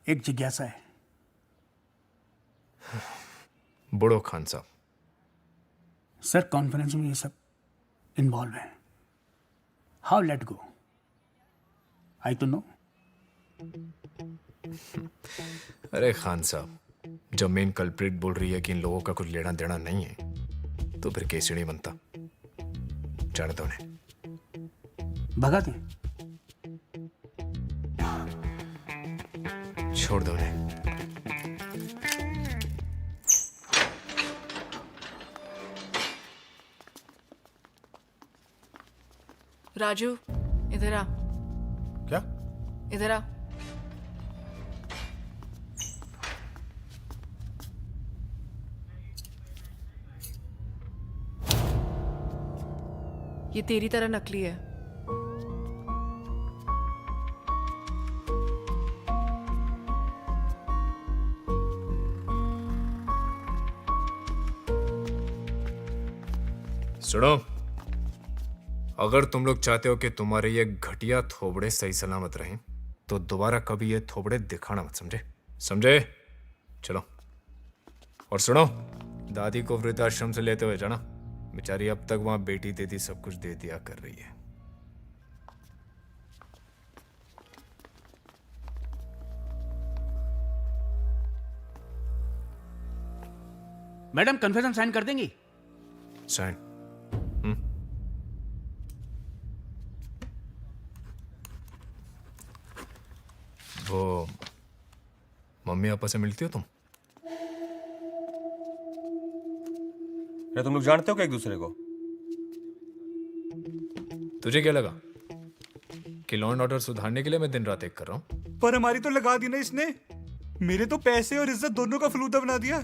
[SPEAKER 16] एक जिज्ञासा है।
[SPEAKER 14] बुढ़ो खान साहब।
[SPEAKER 16] सर कॉन्फ्रेंस में ये सब इन्वॉल्व है, हाउ लेट गो, आई तो नो।
[SPEAKER 14] अरे खान साहब, जब मेन कल्प्रिट बोल रही है कि इन लोगों का कुछ लेना देना नहीं है, तो फिर केस ही नहीं बनता। जाने दो उन्हें।
[SPEAKER 16] भगा दे।
[SPEAKER 14] छोड़ दो उन्हें।
[SPEAKER 1] राजू इधर आ।
[SPEAKER 3] क्या?
[SPEAKER 1] इधर आ। ये तेरी तरह नकली है।
[SPEAKER 14] सुनो, अगर तुम लोग चाहते हो कि तुम्हारे ये घटिया थोबड़े सही सलामत रहें, तो दोबारा कभी ये थोबड़े दिखाना मत, समझे? चलो। और सुनो, दादी को वृद्धाश्रम से लेते हुए जाना, बेचारी अब तक वहां बेटी दीदी सब कुछ दे दिया कर रही है।
[SPEAKER 10] मैडम कन्फेशन साइन कर देंगी?
[SPEAKER 14] साइन? वो मम्मी पापा से मिलती हो तुम?
[SPEAKER 2] क्या तुम लोग जानते हो क्या एक दूसरे को?
[SPEAKER 14] तुझे क्या लगा कि लॉ एंड ऑर्डर सुधारने के लिए मैं दिन रात एक कर रहा हूं?
[SPEAKER 20] पर हमारी तो लगा दी ना इसने, मेरे तो पैसे और इज्जत दोनों का फलूदा बना दिया।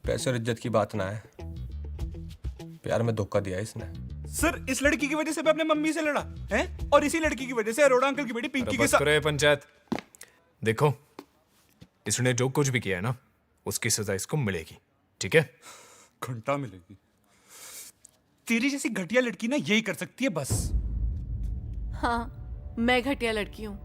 [SPEAKER 2] पैसे और इज्जत की बात ना है, प्यार में धोखा दिया इसने।
[SPEAKER 20] सर इस लड़की की वजह से मैं अपने मम्मी से लड़ा है, और इसी लड़की की वजह से अरोड़ा अंकल की बेटी पिंकी के साथ।
[SPEAKER 14] पंचायत देखो, इसने जो कुछ भी किया है ना, उसकी सजा इसको मिलेगी, ठीक है?
[SPEAKER 20] घंटा मिलेगी। तेरी जैसी घटिया लड़की ना यही कर सकती है बस।
[SPEAKER 1] हाँ, मैं घटिया लड़की हूँ,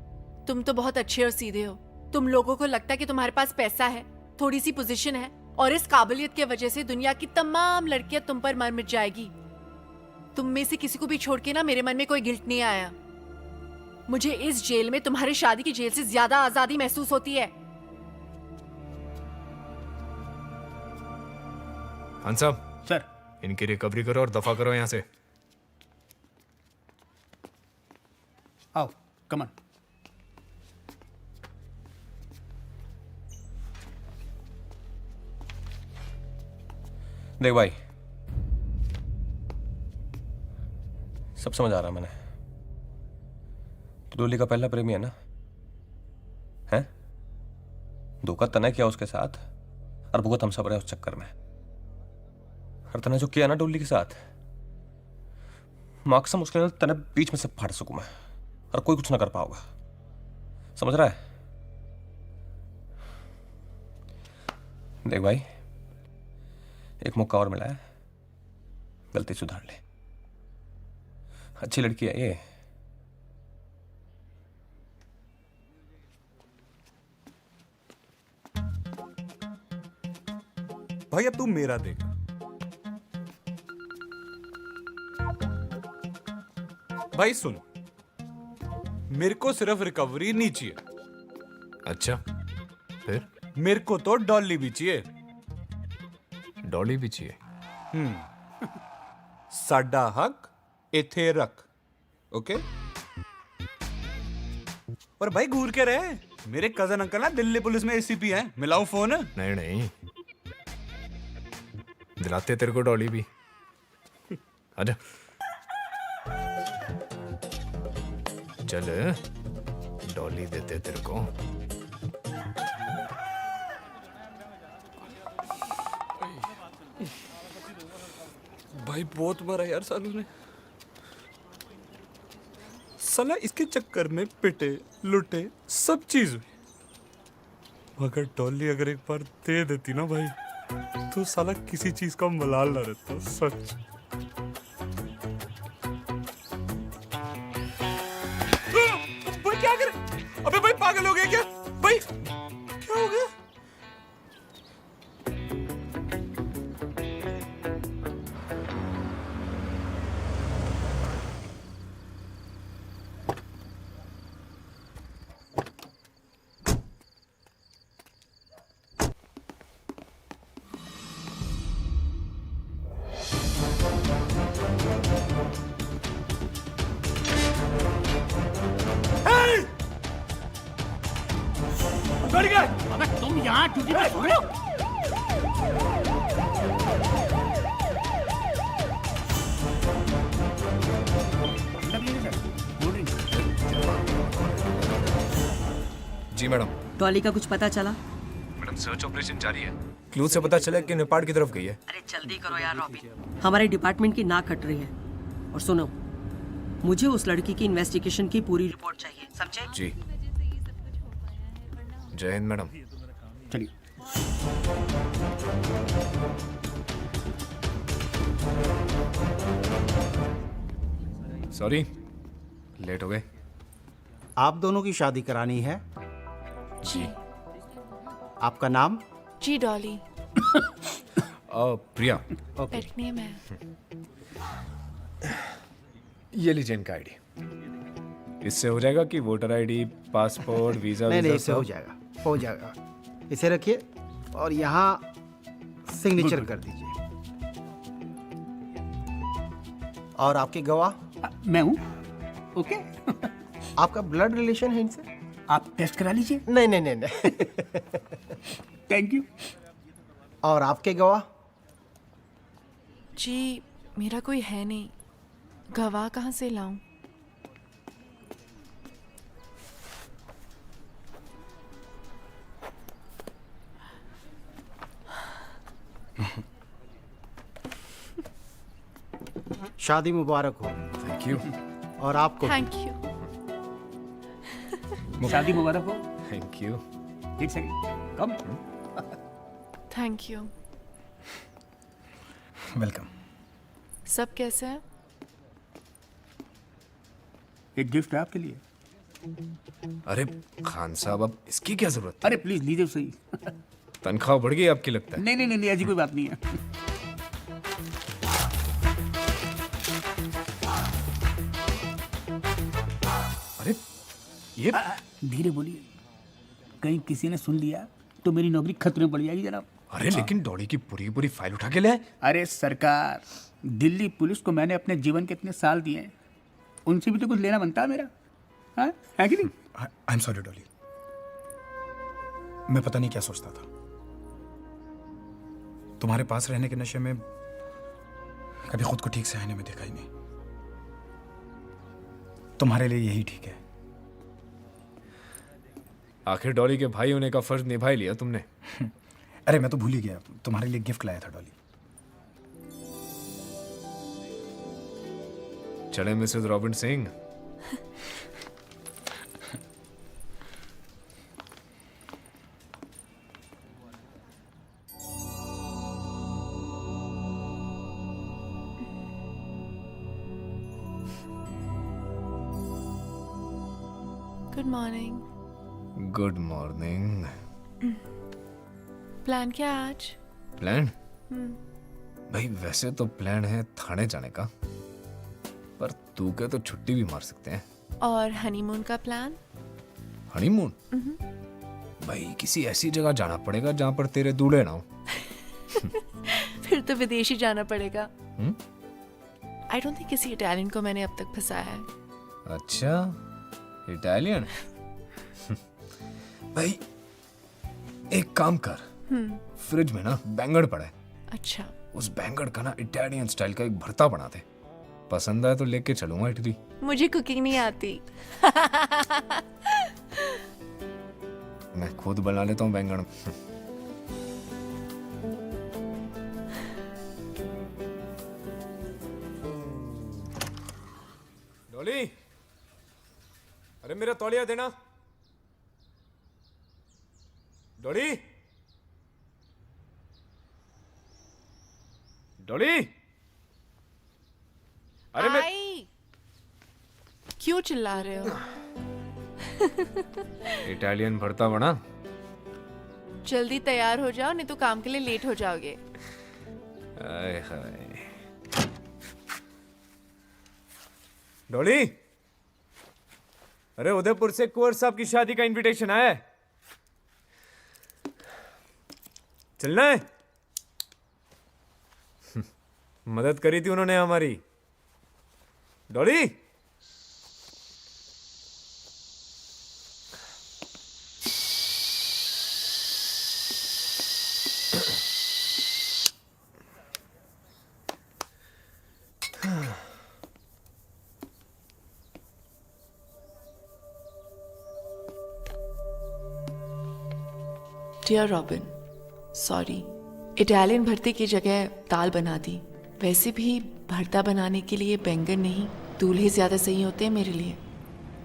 [SPEAKER 1] तुम तो बहुत अच्छे और सीधे हो। तुम लोगों को लगता है कि तुम्हारे पास पैसा है, थोड़ी सी पोजीशन है, और इस काबिलियत की वजह से दुनिया की तमाम लड़कियां तुम पर मर मिट जाएगी। तुम में से किसी को भी छोड़ के ना मेरे मन में कोई गिल्ट नहीं आया। मुझे इस जेल में तुम्हारी शादी की जेल से ज्यादा आजादी महसूस होती है।
[SPEAKER 14] खान साहब
[SPEAKER 16] सर,
[SPEAKER 14] इनकी रिकवरी करो और दफा करो यहां से।
[SPEAKER 16] आओ, कम ऑन।
[SPEAKER 2] देख भाई, सब समझ आ रहा मैंने। तो डोली का पहला प्रेमी है ना? हैं? धोखा तने किया उसके साथ, और भुगत हम सब रहे उस चक्कर में। और तने जो किया ना डोली के साथ, मार्क्स मुश्किल तने बीच में से फाड़ सकूं मैं, और कोई कुछ ना कर पाओगा। समझ रहा है? देख भाई, एक मौका और मिला है, गलती सुधार ले। अच्छी लड़की है ये।
[SPEAKER 20] भाई अब तू मेरा देख। भाई सुन, मेरे को सिर्फ रिकवरी नहीं चाहिए।
[SPEAKER 14] अच्छा, फिर?
[SPEAKER 20] मेरे को तो डॉली भी चाहिए।
[SPEAKER 14] डॉली भी चाहिए?
[SPEAKER 20] साडा हक इथे रख, ओके? और भाई घूर के रहे, मेरे कजन अंकल ना दिल्ली पुलिस में एसीपी हैं, मिलाऊं फोन?
[SPEAKER 14] नहीं नहीं, दिलाते तेरे को डॉली भी। आजा चल, डॉली देते तेरे को।
[SPEAKER 20] भाई बहुत मारा यार सालू ने, साला इसके चक्कर में पिटे लुटे सब चीज हुई। मगर डॉली अगर एक बार दे देती ना भाई, तो साला किसी चीज का मलाल ना रहता, सच। भाई क्या कर, अबे भाई पागल हो गया क्या? भाई क्या हो गया?
[SPEAKER 10] अबे तुम यहाँ ड्यूटी पे सो रहे हो?
[SPEAKER 14] जी मैडम।
[SPEAKER 5] डॉली का कुछ पता चला?
[SPEAKER 14] मैडम सर्च ऑपरेशन जारी है, क्लू से पता चला कि नेपाल की तरफ गई है।
[SPEAKER 5] अरे जल्दी करो यार रॉबिन, हमारे डिपार्टमेंट की नाक कट रही है। और सुनो, मुझे उस लड़की की इन्वेस्टिगेशन की पूरी रिपोर्ट चाहिए, समझे?
[SPEAKER 14] जी। जय हिंद मैडम।
[SPEAKER 10] चलिए।
[SPEAKER 14] सॉरी, लेट हो गए।
[SPEAKER 16] आप दोनों की शादी करानी है?
[SPEAKER 1] जी।
[SPEAKER 16] आपका नाम?
[SPEAKER 1] जी डॉली।
[SPEAKER 14] प्रिया।
[SPEAKER 1] पेट नेम है।
[SPEAKER 14] ये लीजिए इनका आईडी। इससे हो जाएगा कि वोटर आईडी, पासपोर्ट, वीजा?
[SPEAKER 16] नहीं, इससे हो जाएगा, हो जाएगा। इसे रखिए और यहाँ सिग्नेचर कर दीजिए। और आपके गवाह?
[SPEAKER 10] मैं हूँ। ओके।
[SPEAKER 16] आपका ब्लड रिलेशन है इनसे?
[SPEAKER 10] आप टेस्ट करा लीजिए।
[SPEAKER 16] नहीं नहीं नहीं नहीं।
[SPEAKER 10] Thank you.
[SPEAKER 16] और आपके गवाह?
[SPEAKER 1] जी मेरा कोई है नहीं, गवाह कहाँ से लाऊं?
[SPEAKER 16] शादी मुबारक हो।
[SPEAKER 14] Thank you.
[SPEAKER 16] और आपको?
[SPEAKER 1] Thank you.
[SPEAKER 10] शादी मुबारक हो।
[SPEAKER 14] Thank you.
[SPEAKER 10] एक second, come.
[SPEAKER 1] Thank you.
[SPEAKER 3] Welcome.
[SPEAKER 1] सब कैसे हैं?
[SPEAKER 10] एक गिफ्ट है आपके लिए।
[SPEAKER 14] अरे खान साहब, अब इसकी क्या जरूरत?
[SPEAKER 10] अरे प्लीज लीजिए सही।
[SPEAKER 14] तनख्वाह बढ़ गई आपकी लगता है?
[SPEAKER 10] नहीं नहीं नहीं, ऐसी कोई बात नहीं है।
[SPEAKER 14] अरे ये
[SPEAKER 10] धीरे बोलिए, कहीं किसी ने सुन लिया तो मेरी नौकरी खतरे में पड़ जाएगी जनाब।
[SPEAKER 14] अरे लेकिन डॉली की पूरी फाइल उठा के ले आए।
[SPEAKER 10] अरे सरकार, दिल्ली पुलिस को मैंने अपने जीवन के इतने साल दिए हैं, उनसे भी तो कुछ लेना बनता है मेरा, हाँ? है कि नहीं?
[SPEAKER 3] आई एम सॉरी डॉली, मैं पता नहीं क्या सोचता था। तुम्हारे पास रहने के नशे में कभी खुद को ठीक से आईने में देखा ही नहीं। तुम्हारे लिए यही ठीक है।
[SPEAKER 14] आखिर डॉली के भाई होने का फर्ज निभा ही लिया तुमने।
[SPEAKER 3] अरे मैं तो भूल ही गया, तुम्हारे लिए गिफ्ट लाया था डॉली।
[SPEAKER 14] चले Mrs robin Singh.
[SPEAKER 1] Good morning.
[SPEAKER 14] Good morning.
[SPEAKER 1] Plan क्या है आज?
[SPEAKER 14] प्लान? भाई वैसे तो प्लान है थाने जाने का, पर तू के तो छुट्टी भी मार सकते हैं।
[SPEAKER 1] और हनीमून का प्लान?
[SPEAKER 14] हनीमून? भाई किसी ऐसी जगह जाना पड़ेगा जहां पर तेरे दूल्हे ना हो।
[SPEAKER 1] फिर तो विदेशी जाना पड़ेगा। आई डोंट थिंक किसी इटालियन को मैंने अब तक फंसाया है.
[SPEAKER 14] अच्छा, इटालियन. भाई एक काम कर, फ्रिज में ना बैंगन पड़ा है.
[SPEAKER 1] अच्छा.
[SPEAKER 14] उस बैंगन का ना इटालियन स्टाइल का एक भरता बना दे. पसंद आए तो लेके चलूंगा इटली.
[SPEAKER 1] मुझे कुकिंग नहीं आती.
[SPEAKER 14] मैं खुद बना लेता हूँ बैंगन. डॉली, अरे मेरा तौलिया देना. डॉली, डॉली, अरे मैं
[SPEAKER 1] आई. क्यों चिल्ला रहे हो?
[SPEAKER 14] इटालियन भरता बना.
[SPEAKER 1] जल्दी तैयार हो जाओ, नहीं तो काम के लिए लेट हो जाओगे.
[SPEAKER 14] आय हाय. डॉली, अरे उदयपुर से कुंवर साहब की शादी का इनविटेशन आया है. चलना है. मदद करी थी उन्होंने हमारी. Dolly,
[SPEAKER 1] dear Robin, sorry. Italian भरते की जगह दाल बना दी. वैसे भी भरता बनाने के लिए बैंगन नहीं, दूल्हे ज़्यादा सही होते हैं मेरे लिए.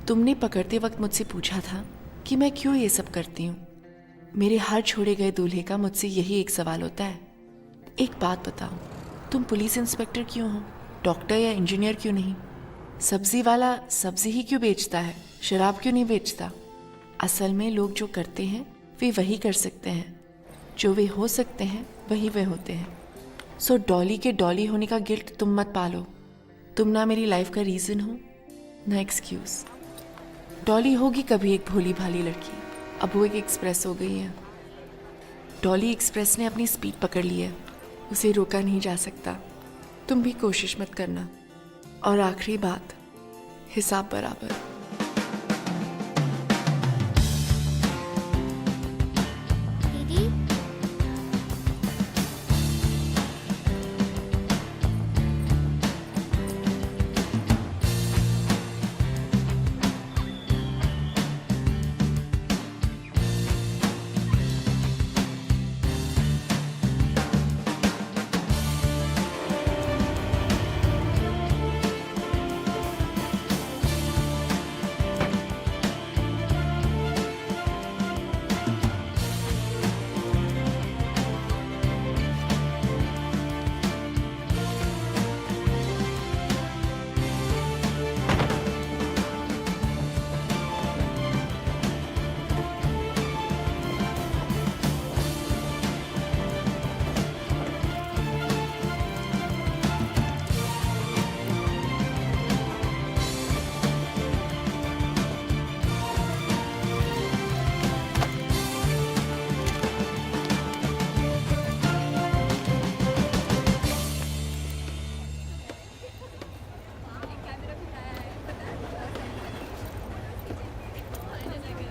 [SPEAKER 1] तुमने पकड़ते वक्त मुझसे पूछा था कि मैं क्यों ये सब करती हूँ. मेरे हर छोड़े गए दूल्हे का मुझसे यही एक सवाल होता है. एक बात बताओ, तुम पुलिस इंस्पेक्टर क्यों हो? डॉक्टर या इंजीनियर क्यों नहीं? सब्जी वाला सब्जी ही क्यों बेचता है? शराब क्यों नहीं बेचता? असल में लोग जो करते हैं वे वही कर सकते हैं. जो वे हो सकते हैं वही वे होते हैं. सो डॉली के डॉली होने का गिल्ट तुम मत पालो. तुम ना मेरी लाइफ का रीज़न हो ना एक्सक्यूज़. डॉली होगी कभी एक भोली भाली लड़की, अब वो एक एक्सप्रेस हो गई है. डॉली एक्सप्रेस ने अपनी स्पीड पकड़ ली है, उसे रोका नहीं जा सकता. तुम भी कोशिश मत करना. और आखिरी बात, हिसाब बराबर.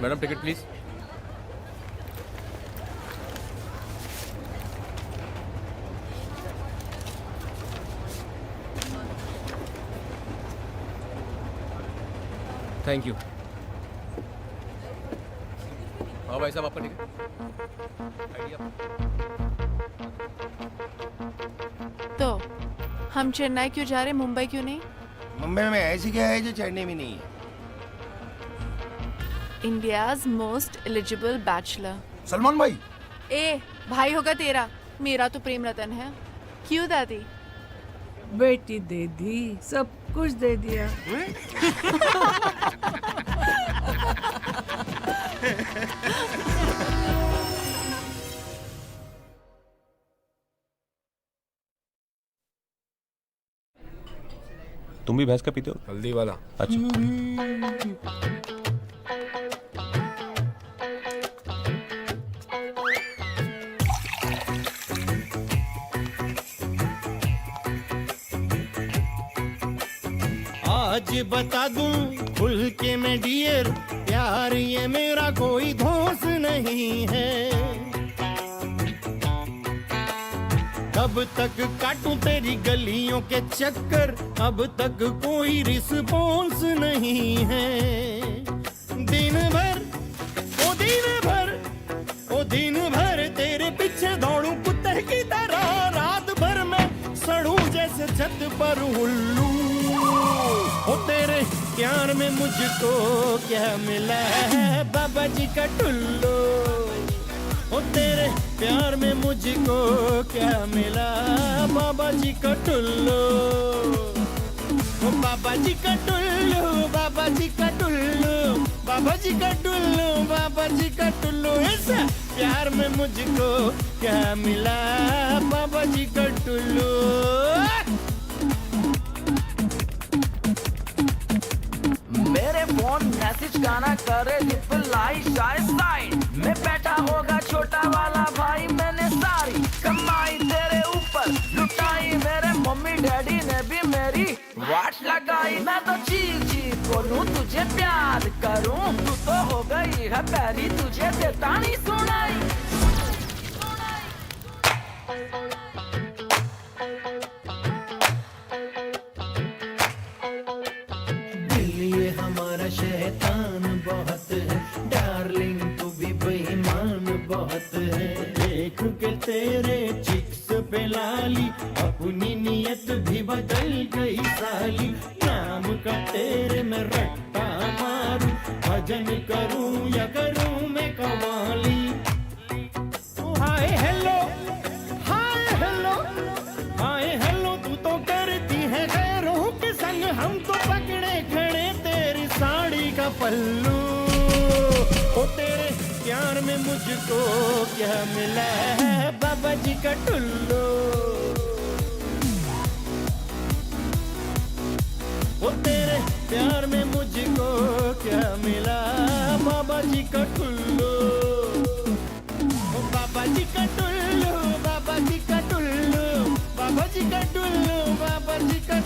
[SPEAKER 2] Madam ticket please. Thank you. हाँ भाई साहब, आपका टिकट.
[SPEAKER 1] तो हम चेन्नई क्यों जा रहे, मुंबई क्यों नहीं?
[SPEAKER 12] मुंबई में ऐसी क्या है जो चढ़ने में नहीं है?
[SPEAKER 1] India's most eligible bachelor.
[SPEAKER 3] Salman भाई.
[SPEAKER 1] ए भाई होगा तेरा, मेरा तो प्रेम रतन है. क्यों दादी?
[SPEAKER 5] बेटी दे दी, सब कुछ दे दिया.
[SPEAKER 2] तुम भी भैंस का पीते हो?
[SPEAKER 14] हल्दी वाला.
[SPEAKER 2] अच्छा.
[SPEAKER 12] आज बता दूं खुल के मैं डियर, प्यार ये मेरा कोई धोस नहीं है। कब तक काटूं तेरी गलियों के चक्कर, अब तक कोई रिस्पॉन्स नहीं है। दिन भर ओ दिन भर ओ दिन भर तेरे पीछे दौड़ूं कुत्ते की तरह, रात भर मैं सड़ूं जैसे छत पर उल्लू। ओ तेरे प्यार में मुझको क्या मिला है बाबा जी का टुल्लू। ओ तेरे प्यार में मुझको क्या मिला बाबा जी का टुल्लू। ओ बाबा जी का टुल्लू, बाबा जी का टुल्लू, बाबा जी का टुल्लू, बाबा जी का टुल्लू। ऐसा प्यार में मुझको क्या मिला बाबा जी का टुल्लू।
[SPEAKER 11] मेरे फोन मैसेज गाना करे रिप्लाई शाय साइड में बैठा होगा छोटा वाला भाई। मैंने सारी कमाई तेरे ऊपर लुटाई, मेरे मम्मी डैडी ने भी मेरी वाट लगाई। मैं तो चीख चीख बोलूं तुझे प्यार करूं, तू तो हो गई है प्यारी, तुझे देता नहीं सुनाई।
[SPEAKER 12] ये हमारा शैतान बहुत है, डार्लिंग तू भी बेईमान बहुत है। देख के तेरे चिक्स पे लाली, अपनी नियत भी बदल गई साली। नाम का तेरे में रट्टा मारूं, भजन करूं या करूं मैं qawwali. Hi hello, hi hello, hi hello, तू तो करती है गैरों के संग, हम तो पकड़े खड़े तेरी साड़ी का पल्लू। ओ तेरे प्यार में मुझको क्या मिला है बाबा जी का टुल्लू। ओ तेरे प्यार में मुझको क्या मिला बाबा जी का टुल्लू। ओ बाबा जी का टुल्लू, बाबा जी का टुल्लू, बाबा जी का टुल्लू, बाबा जी का